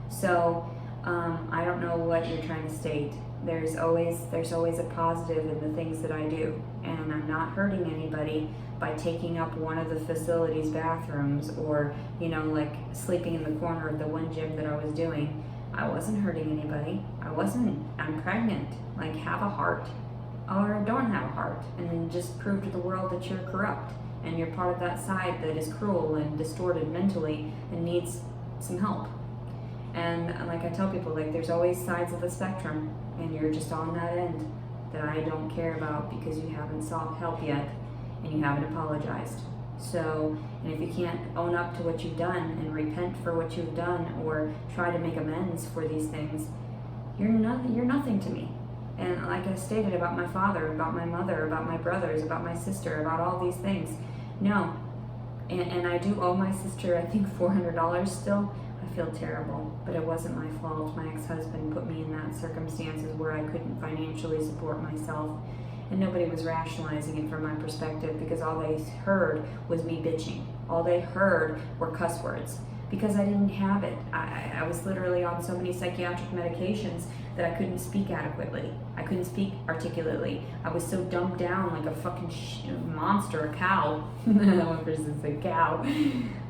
So I don't know what you're trying to state. There's always a positive in the things that I do, and I'm not hurting anybody by taking up one of the facility's bathrooms, or like sleeping in the corner of the one gym that I was doing. I wasn't hurting anybody. I'm pregnant. Like, have a heart or don't have a heart, and then just prove to the world that you're corrupt and you're part of that side that is cruel and distorted mentally and needs some help. And like I tell people, like, there's always sides of the spectrum, and you're just on that end that I don't care about because you haven't sought help yet and you haven't apologized. So, and if you can't own up to what you've done and repent for what you've done or try to make amends for these things, you're nothing to me. And like I stated about my father, about my mother, about my brothers, about my sister, about all these things, no. And I do owe my sister, I think, $400 still. I feel terrible, but it wasn't my fault. My ex-husband put me in that circumstances where I couldn't financially support myself, and nobody was rationalizing it from my perspective because all they heard was me bitching. All they heard were cuss words because I didn't have it. I was literally on so many psychiatric medications that I couldn't speak adequately. I couldn't speak articulately. I was so dumbed down like a fucking monster, a cow. One person said cow.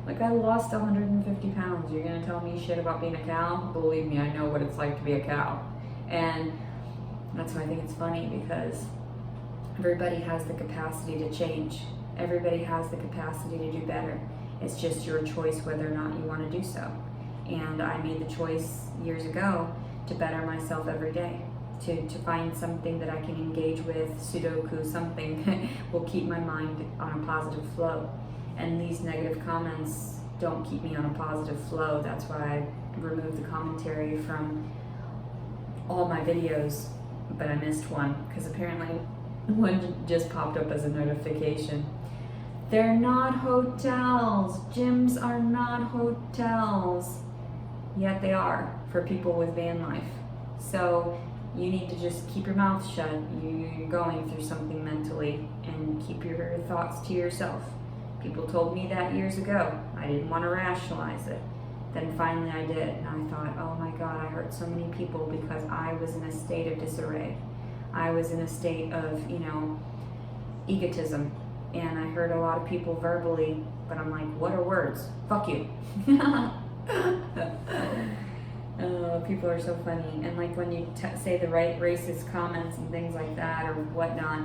Like, I lost 150 pounds. You're gonna tell me shit about being a cow? Believe me, I know what it's like to be a cow. And that's why I think it's funny, because everybody has the capacity to change. Everybody has the capacity to do better. It's just your choice whether or not you want to do so. And I made the choice years ago to better myself every day, to find something that I can engage with, Sudoku, something that will keep my mind on a positive flow. And these negative comments don't keep me on a positive flow. That's why I removed the commentary from all my videos, but I missed one because apparently one just popped up as a notification. They're not hotels. Gyms are not hotels. Yet they are for people with van life. So you need to just keep your mouth shut. You're going through something mentally, and keep your thoughts to yourself. People told me that years ago. I didn't want to rationalize it. Then finally I did, and I thought, oh my God, I hurt so many people because I was in a state of disarray. I was in a state of, egotism. And I hurt a lot of people verbally, but I'm like, what are words? Fuck you. People are so funny. And like when you say the right racist comments and things like that or whatnot,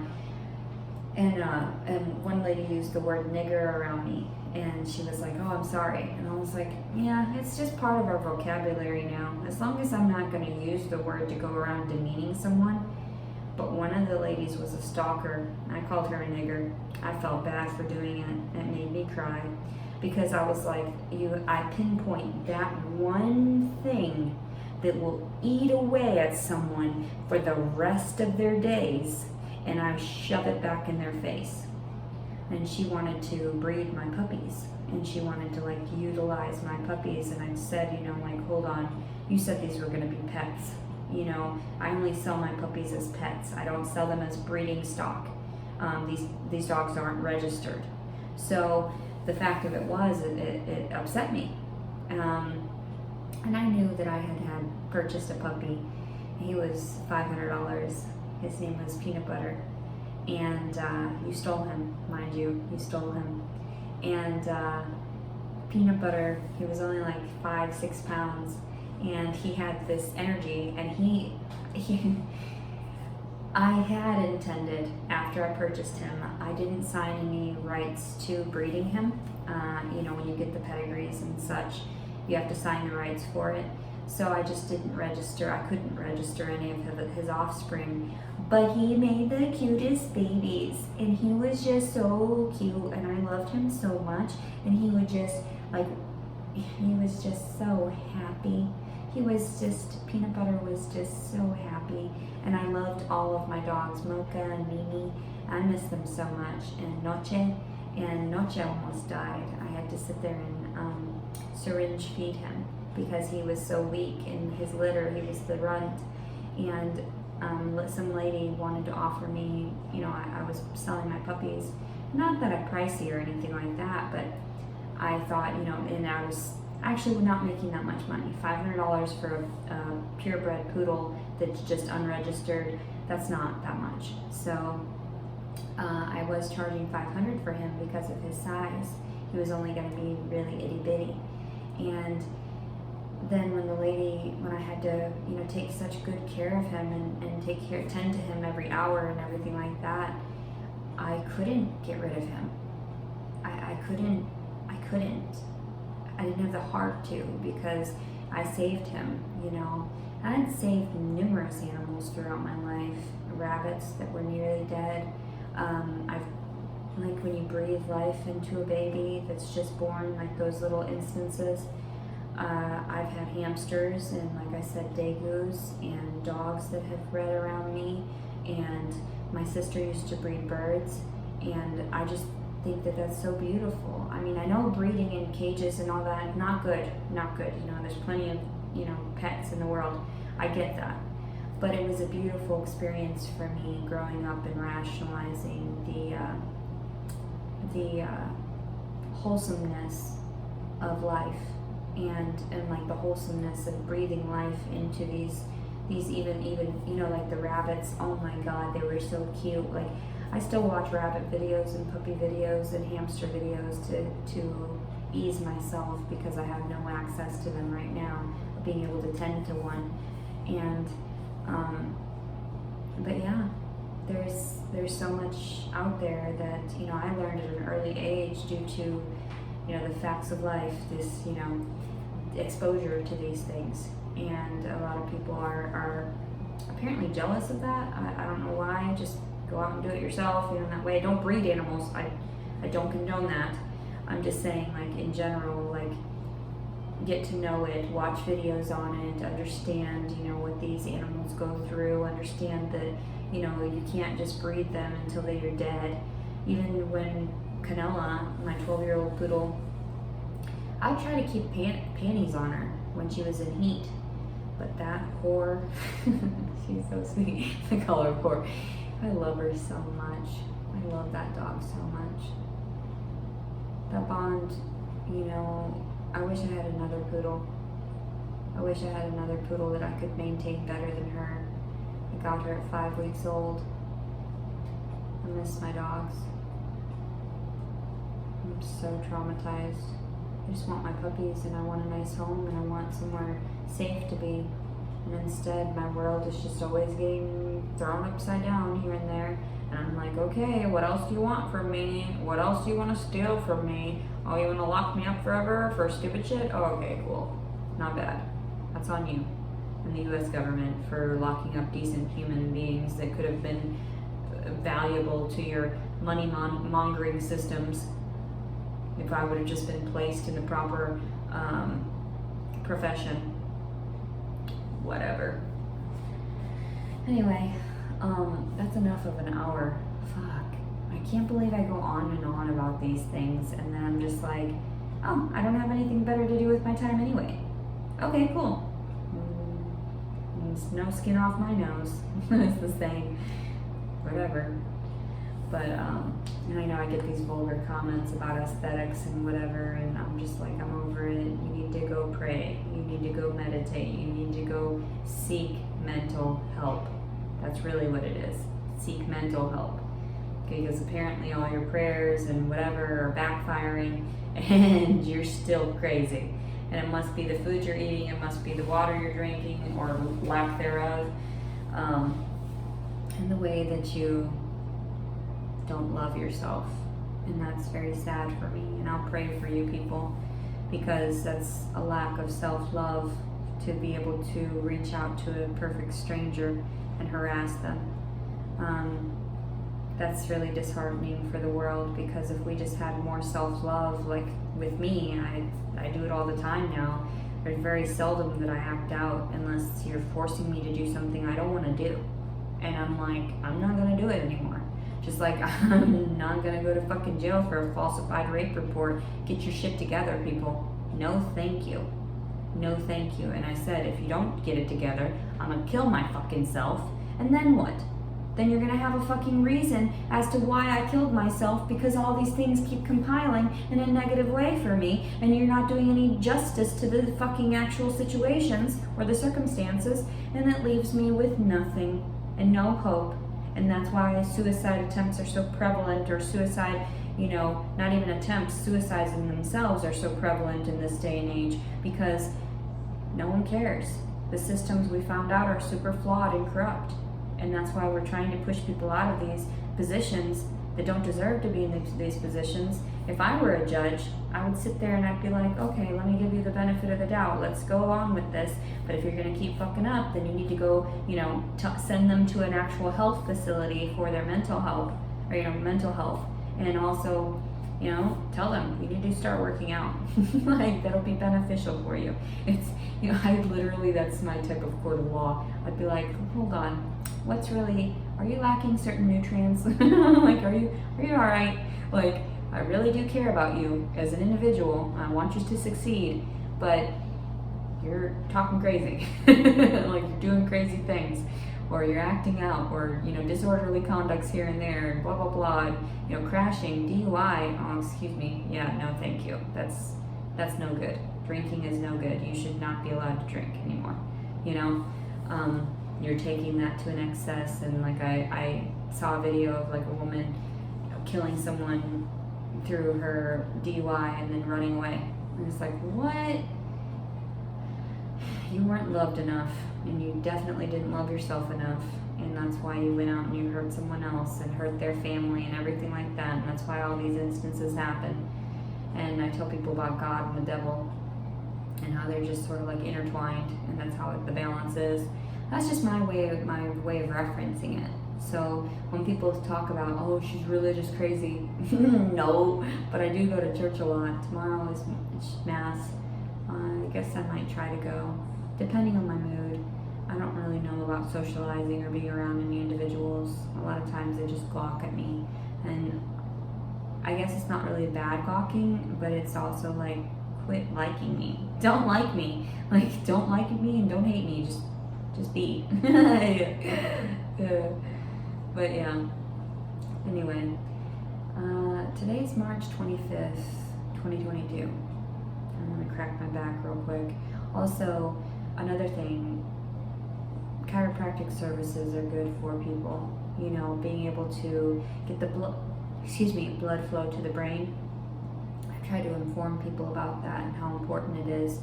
and one lady used the word nigger around me, and she was like, oh, I'm sorry. And I was like, yeah, it's just part of our vocabulary now. As long as I'm not going to use the word to go around demeaning someone. But one of the ladies was a stalker. I called her a nigger. I felt bad for doing it. It made me cry because I was like, I pinpoint that one thing that will eat away at someone for the rest of their days, and I shove it back in their face. And she wanted to breed my puppies, and she wanted to utilize my puppies, and I said, hold on, you said these were going to be pets. I only sell my puppies as pets. I don't sell them as breeding stock. These dogs aren't registered. So the fact of it was, it upset me. And I knew that I had purchased a puppy. He was $500. His name was Peanut Butter. And you stole him, mind you. You stole him. And Peanut Butter, he was only like 5-6 pounds. And he had this energy, and I had intended, after I purchased him, I didn't sign any rights to breeding him. When you get the pedigrees and such, you have to sign the rights for it. So I just didn't register. I couldn't register any of his offspring. But he made the cutest babies, and he was just so cute, and I loved him so much. And he was just so happy. Peanut Butter was just so happy. And I loved all of my dogs, Mocha and Mimi. I miss them so much. And Noche almost died. I had to sit there and syringe feed him because he was so weak in his litter. He was the runt. And some lady wanted to offer me, I was selling my puppies. Not that I'm pricey or anything like that, but I thought, and I was actually not making that much money. $500 for a purebred poodle that's just unregistered, that's not that much. So I was charging $500 for him because of his size. He was only going to be really itty bitty. And then when I had to, take such good care of him and tend to him every hour and everything like that, I couldn't get rid of him. I couldn't. I didn't have the heart to, because I saved him, I had saved numerous animals throughout my life, rabbits that were nearly dead. Like when you breathe life into a baby that's just born, like those little instances. I've had hamsters and, like I said, degus and dogs that have bred around me, and my sister used to breed birds, and I just think that that's so beautiful. I mean, I know breeding in cages and all that, not good. There's plenty of, pets in the world. I get that. But it was a beautiful experience for me growing up and rationalizing the wholesomeness of life, and like the wholesomeness of breathing life into these even like the rabbits. Oh my God, they were so cute. Like, I still watch rabbit videos and puppy videos and hamster videos to ease myself, because I have no access to them right now, being able to tend to one. And but yeah, there's so much out there that I learned at an early age due to the facts of life, this exposure to these things. And a lot of people are apparently jealous of that. I don't know why. Just go out and do it yourself, that way. Don't breed animals. I don't condone that. I'm just saying, like, in general, like, get to know it, watch videos on it, understand, what these animals go through, understand that, you can't just breed them until they are dead. Even when Canella, my 12-year-old poodle, I tried to keep panties on her when she was in heat, but that whore, she's so sweet. I call her whore. I love her so much. I love that dog so much. That bond, I wish I had another poodle. I wish I had another poodle that I could maintain better than her. I got her at 5 weeks old. I miss my dogs. I'm so traumatized. I just want my puppies, and I want a nice home, and I want somewhere safe to be. And instead, my world is just always getting thrown upside down here and there. And I'm like, okay, what else do you want from me? What else do you want to steal from me? Oh, you want to lock me up forever for stupid shit? Oh, okay, cool. Not bad. That's on you and the US government for locking up decent human beings that could have been valuable to your money mongering systems if I would have just been placed in the proper profession. Whatever. Anyway, that's enough of an hour. Fuck. I can't believe I go on and on about these things, and then I'm just like, oh, I don't have anything better to do with my time anyway. Okay, cool. It's no skin off my nose. It's the same. Whatever. But, and I know I get these vulgar comments about aesthetics and whatever, and I'm just like, I'm over it. You need to go pray. You need to go meditate. You need to go seek mental help. That's really what it is. Seek mental help. Because apparently all your prayers and whatever are backfiring, and you're still crazy. And it must be the food you're eating, it must be the water you're drinking, or lack thereof, and the way that you don't love yourself. And that's very sad for me, and I'll pray for you people, because that's a lack of self-love to be able to reach out to a perfect stranger and harass them. That's really disheartening for the world, because if we just had more self-love, like with me, I do it all the time now. There's very seldom that I act out unless you're forcing me to do something I don't want to do. And I'm like, I'm not going to do it anymore. Just like I'm not going to go to fucking jail for a falsified rape report. Get your shit together, people. No thank you. No thank you. And I said, if you don't get it together, I'm going to kill my fucking self. And then what? Then you're gonna have a fucking reason as to why I killed myself, because all these things keep compiling in a negative way for me, and you're not doing any justice to the fucking actual situations or the circumstances, and it leaves me with nothing and no hope. And that's why suicide attempts are so prevalent, or suicide, not even attempts, suicides in themselves are so prevalent in this day and age, because No one cares. The systems we found out are super flawed and corrupt. And that's why we're trying to push people out of these positions that don't deserve to be in these positions. If I were a judge, I would sit there and I'd be like, okay, let me give you the benefit of the doubt. Let's go on with this. But if you're going to keep fucking up, then you need to go, send them to an actual health facility for their mental health, or, mental health. And also, tell them you need to start working out. Like, that'll be beneficial for you. It's, that's my type of court of law. I'd be like, hold on, are you lacking certain nutrients? Like, are you all right? Like, I really do care about you as an individual. I want you to succeed, but you're talking crazy. Like, you're doing crazy things, or you're acting out, or, disorderly conducts here and there, and blah, blah, blah, crashing, DUI, oh, excuse me, yeah, no, thank you. That's no good. Drinking is no good. You should not be allowed to drink anymore, You're taking that to an excess, and like I saw a video of like a woman killing someone through her DUI and then running away. And it's like, what? You weren't loved enough, and you definitely didn't love yourself enough, and that's why you went out and you hurt someone else and hurt their family and everything like that, and that's why all these instances happen. And I tell people about God and the devil and how they're just sort of like intertwined, and that's how the balance is. That's just my way of referencing it. So when people talk about, oh, she's religious crazy, no, but I do go to church a lot. Tomorrow is Mass. I guess I might try to go, depending on my mood. I don't really know about socializing or being around any individuals. A lot of times they just gawk at me, and I guess it's not really bad gawking, but it's also like, quit liking me. Don't like me. Like, don't like me and don't hate me. Just be. But yeah. Anyway, today's March 25th, 2022. I'm gonna crack my back real quick. Also, another thing, chiropractic services are good for people. Being able to get the blood flow to the brain. I try to inform people about that and how important it is,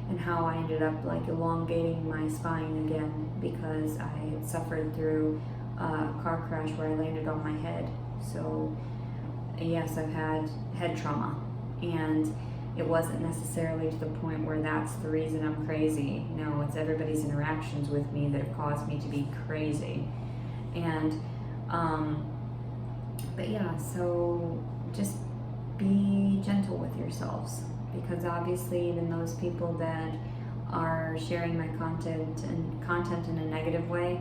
and how I ended up like elongating my spine again because I had suffered through a car crash where I landed on my head. So yes, I've had head trauma, and it wasn't necessarily to the point where that's the reason I'm crazy. No, it's everybody's interactions with me that have caused me to be crazy. And but yeah, so just be gentle with yourselves, because obviously even those people that are sharing my content in a negative way,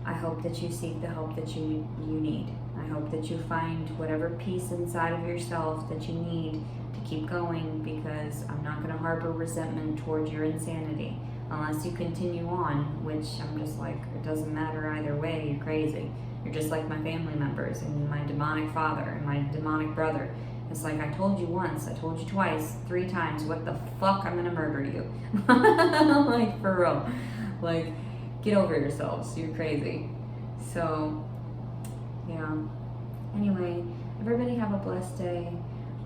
I hope that you seek the help that you need. I hope that you find whatever peace inside of yourself that you need to keep going, because I'm not going to harbor resentment towards your insanity unless you continue on, which I'm just like, it doesn't matter either way, you're crazy. You're just like my family members and my demonic father and my demonic brother. It's like, I told you once, I told you twice, 3 times, what the fuck, I'm gonna murder you. Like, for real. Like, get over yourselves, you're crazy. So, yeah. Anyway, everybody have a blessed day.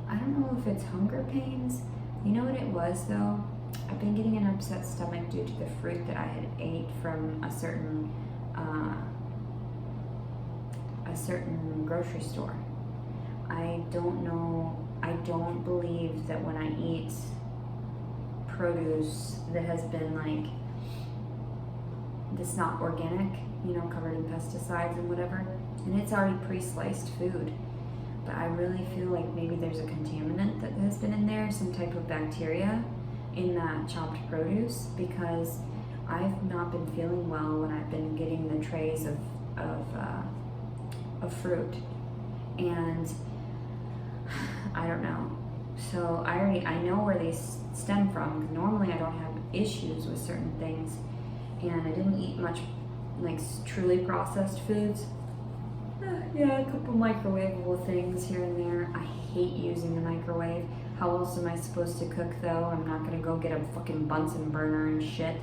I don't know if it's hunger pains. You know what it was, though? I've been getting an upset stomach due to the fruit that I had ate from a certain grocery store. I don't know, I don't believe that when I eat produce that has been like, that's not organic, covered in pesticides and whatever, and it's already pre-sliced food, but I really feel like maybe there's a contaminant that has been in there, some type of bacteria in that chopped produce, because I've not been feeling well when I've been getting the trays of fruit, and I don't know. So I know where they stem from, because normally I don't have issues with certain things, and I didn't eat much like truly processed foods. Yeah, a couple microwavable things here and there. I hate using the microwave. How else am I supposed to cook, though? I'm not gonna go get a fucking Bunsen burner and shit.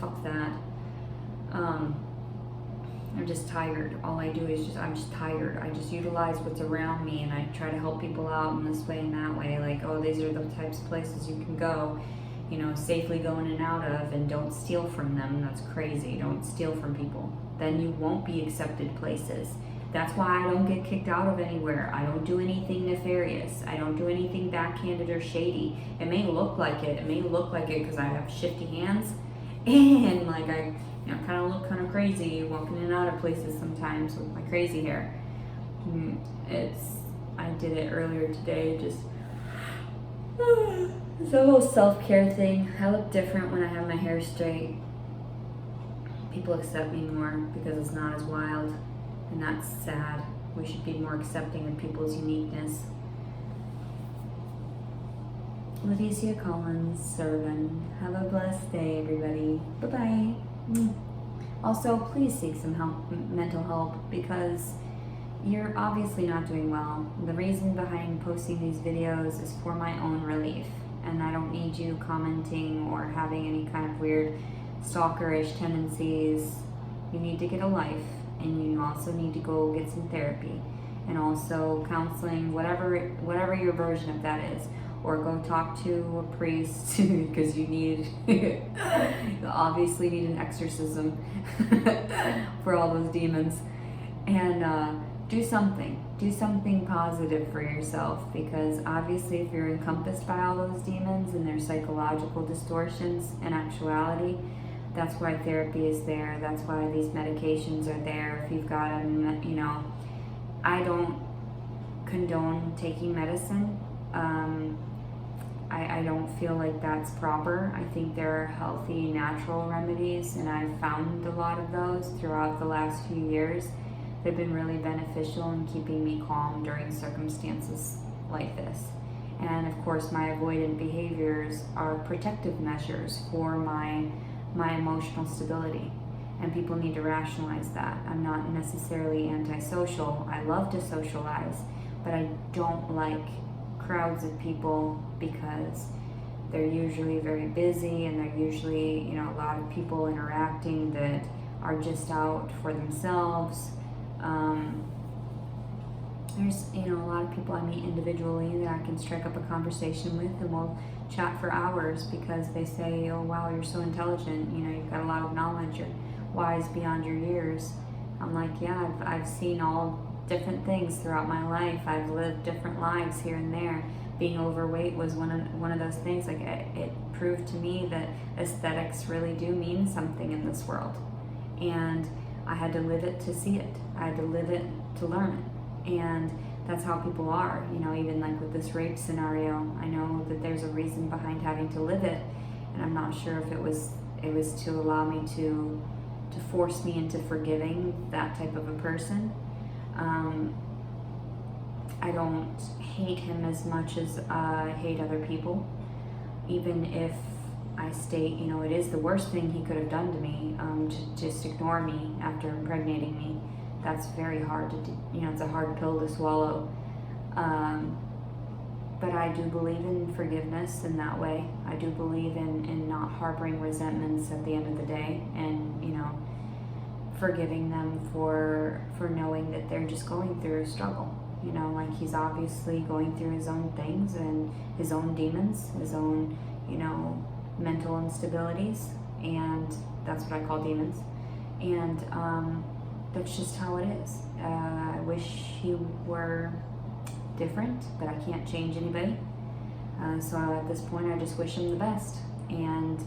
Fuck that. I'm just tired. All I do is I'm just tired. I just utilize what's around me, and I try to help people out in this way and that way. Like, oh, these are the types of places you can go, safely go in and out of, and don't steal from them. That's crazy. Don't steal from people. Then you won't be accepted places. That's why I don't get kicked out of anywhere. I don't do anything nefarious. I don't do anything backhanded or shady. It may look like it. It may look like it because I have shifty hands, and like I kind of look kind of crazy walking in and out of places sometimes with my crazy hair. I did it earlier today, just it's a whole self-care thing. I look different when I have my hair straight. People accept me more because it's not as wild, and that's sad. We should be more accepting of people's uniqueness. Leticia Collins, Servan. Have a blessed day, everybody. Bye-bye. Also, please seek some help, mental help, because you're obviously not doing well. The reason behind posting these videos is for my own relief, and I don't need you commenting or having any kind of weird stalkerish tendencies. You need to get a life, and you also need to go get some therapy, and also counseling, whatever your version of that is. Or go talk to a priest because you obviously need an exorcism for all those demons. And do something positive for yourself, because obviously if you're encompassed by all those demons and their psychological distortions, in actuality, that's why therapy is there. That's why these medications are there. If you've got I don't condone taking medicine. I don't feel like that's proper. I think there are healthy, natural remedies, and I've found a lot of those throughout the last few years. They've been really beneficial in keeping me calm during circumstances like this. And of course, my avoidant behaviors are protective measures for my emotional stability. And people need to rationalize that. I'm not necessarily antisocial. I love to socialize, but I don't like crowds of people because they're usually very busy, and they're usually, a lot of people interacting that are just out for themselves. There's, a lot of people I meet individually that I can strike up a conversation with, and we'll chat for hours because they say, oh wow, you're so intelligent, you've got a lot of knowledge, you're wise beyond your years. I'm like, yeah, I've seen all different things throughout my life. I've lived different lives here and there. Being overweight was one of those things. Like it proved to me that aesthetics really do mean something in this world, and I had to live it to see it. I had to live it to learn it, and that's how people are. Even like with this rape scenario, I know that there's a reason behind having to live it, and I'm not sure if it was to allow me to force me into forgiving that type of a person. I don't hate him as much as I hate other people, even if I state, it is the worst thing he could have done to me, to just ignore me after impregnating me. That's very hard to do. It's a hard pill to swallow. But I do believe in forgiveness in that way. I do believe in not harboring resentments at the end of the day, and, forgiving them for knowing that they're just going through a struggle. Like he's obviously going through his own things and his own demons, his own, mental instabilities, and that's what I call demons. And that's just how it is. I wish he were different, but I can't change anybody. So at this point, I just wish him the best. And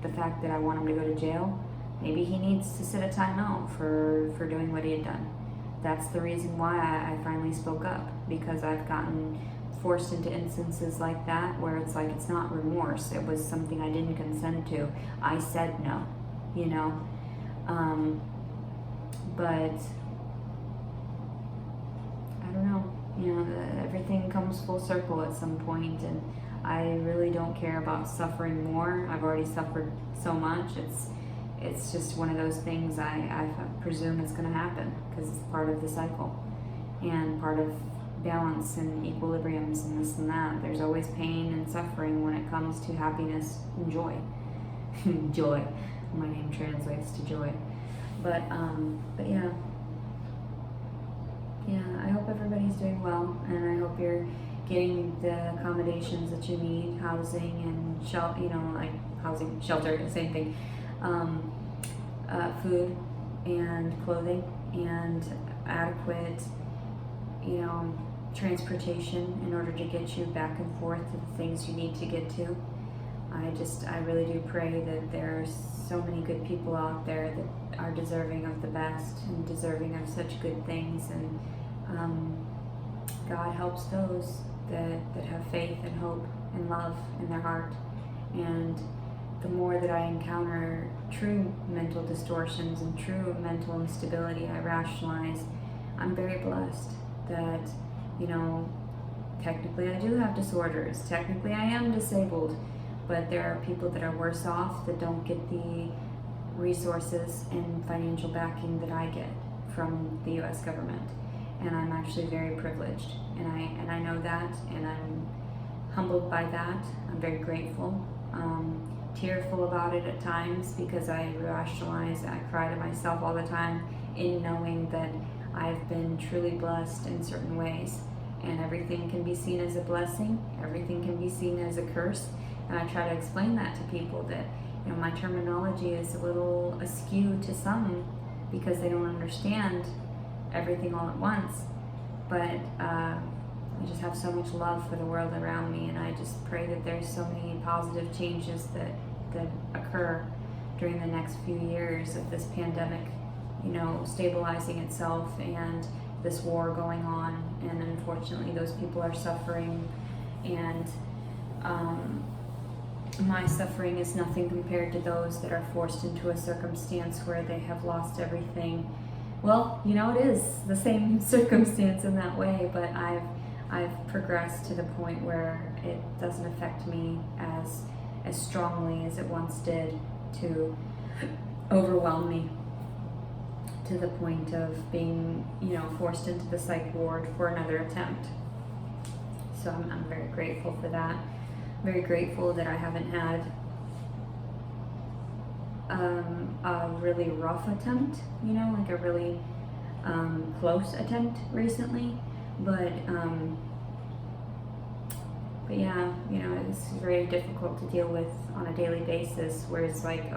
the fact that I want him to go to jail, maybe he needs to sit a timeout for doing what he had done. That's the reason why I finally spoke up, because I've gotten forced into instances like that where it's like, it's not remorse, it was something I didn't consent to. I said no, but I don't know, everything comes full circle at some point, and I really don't care about suffering more. I've already suffered so much. It's just one of those things I presume is going to happen because it's part of the cycle and part of balance and equilibriums and this and that. There's always pain and suffering when it comes to happiness and joy. Joy. My name translates to joy. But yeah, I hope everybody's doing well, and I hope you're getting the accommodations that you need, housing and like housing, shelter, the same thing, food and clothing and adequate, transportation in order to get you back and forth to the things you need to get to. I really do pray that there are so many good people out there that are deserving of the best and deserving of such good things, and God helps those that have faith and hope and love in their heart. And the more that I encounter true mental distortions and true mental instability, I rationalize I'm very blessed that, technically I do have disorders, technically I am disabled, but there are people that are worse off that don't get the resources and financial backing that I get from the US government. And I'm actually very privileged, and I know that, and I'm humbled by that. I'm very grateful, tearful about it at times, because I rationalize, I cry to myself all the time in knowing that I've been truly blessed in certain ways, and everything can be seen as a blessing, everything can be seen as a curse. And I try to explain that to people that, my terminology is a little askew to some because they don't understand everything all at once. But I just have so much love for the world around me, and I just pray that there's so many positive changes that occur during the next few years of this pandemic, stabilizing itself and this war going on. And unfortunately, those people are suffering, and my suffering is nothing compared to those that are forced into a circumstance where they have lost everything. Well, it is the same circumstance in that way, but I've progressed to the point where it doesn't affect me as strongly as it once did to overwhelm me to the point of being, forced into the psych ward for another attempt. So I'm very grateful for that. Very grateful that I haven't had a really rough attempt, like a really close attempt recently. But yeah, it's very difficult to deal with on a daily basis, where it's like,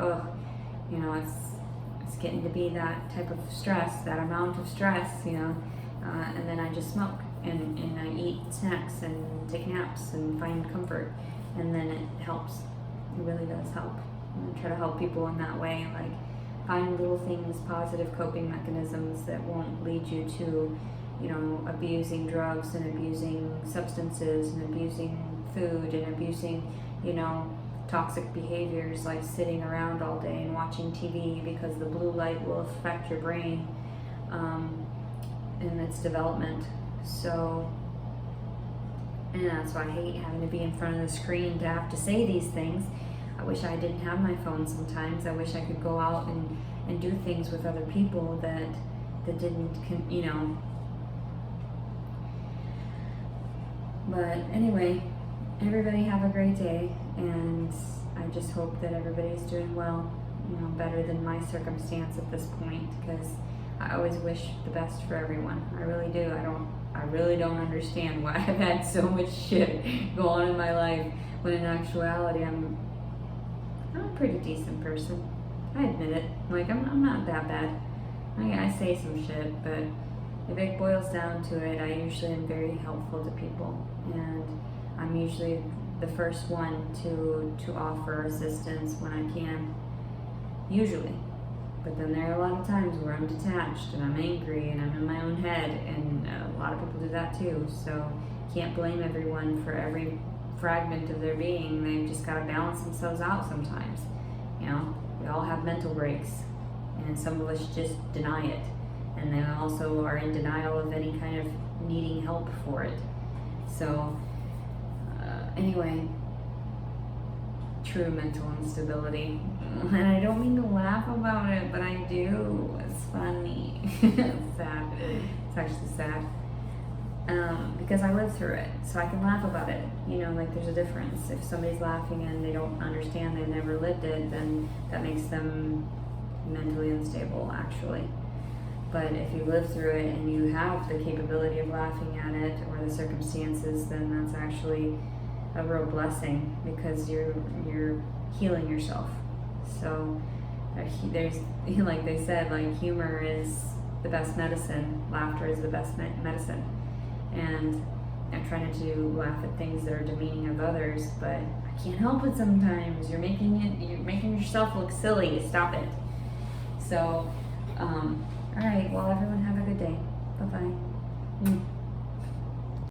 it's getting to be that type of stress, that amount of stress, and then I just smoke and I eat snacks and take naps and find comfort, and then it helps. It really does help. I try to help people in that way, like find little things, positive coping mechanisms that won't lead you to, abusing drugs and abusing substances and abusing food and abusing, toxic behaviors like sitting around all day and watching TV, because the blue light will affect your brain in its development. So, and that's why I hate having to be in front of the screen to have to say these things. I wish I didn't have my phone sometimes. I wish I could go out and do things with other people that didn't, But anyway, everybody have a great day, and I just hope that everybody's doing well, better than my circumstance at this point, because I always wish the best for everyone. I really do. I really don't understand why I've had so much shit go on in my life, when in actuality I'm a pretty decent person. I admit it. Like, I'm not that bad. I say some shit, but if it boils down to it, I usually am very helpful to people, and I'm usually the first one to offer assistance when I can, usually. But then there are a lot of times where I'm detached and I'm angry and I'm in my own head, and a lot of people do that too. So can't blame everyone for every fragment of their being. They've just got to balance themselves out sometimes. We all have mental breaks, and some of us just deny it, and they also are in denial of any kind of needing help for it. So anyway, true mental instability. And I don't mean to laugh about it, but I do. It's funny. It's sad. It's actually sad. Because I lived through it, so I can laugh about it. Like, there's a difference. If somebody's laughing and they don't understand, they've never lived it, then that makes them mentally unstable, actually. But if you live through it and you have the capability of laughing at it or the circumstances, then that's actually a real blessing, because you're healing yourself. So there's, like they said, like humor is the best medicine, laughter is the best medicine. And I'm trying to laugh at things that are demeaning of others, but I can't help it sometimes. You're making yourself look silly. Stop it. So, all right. Well, everyone have a good day. Bye-bye.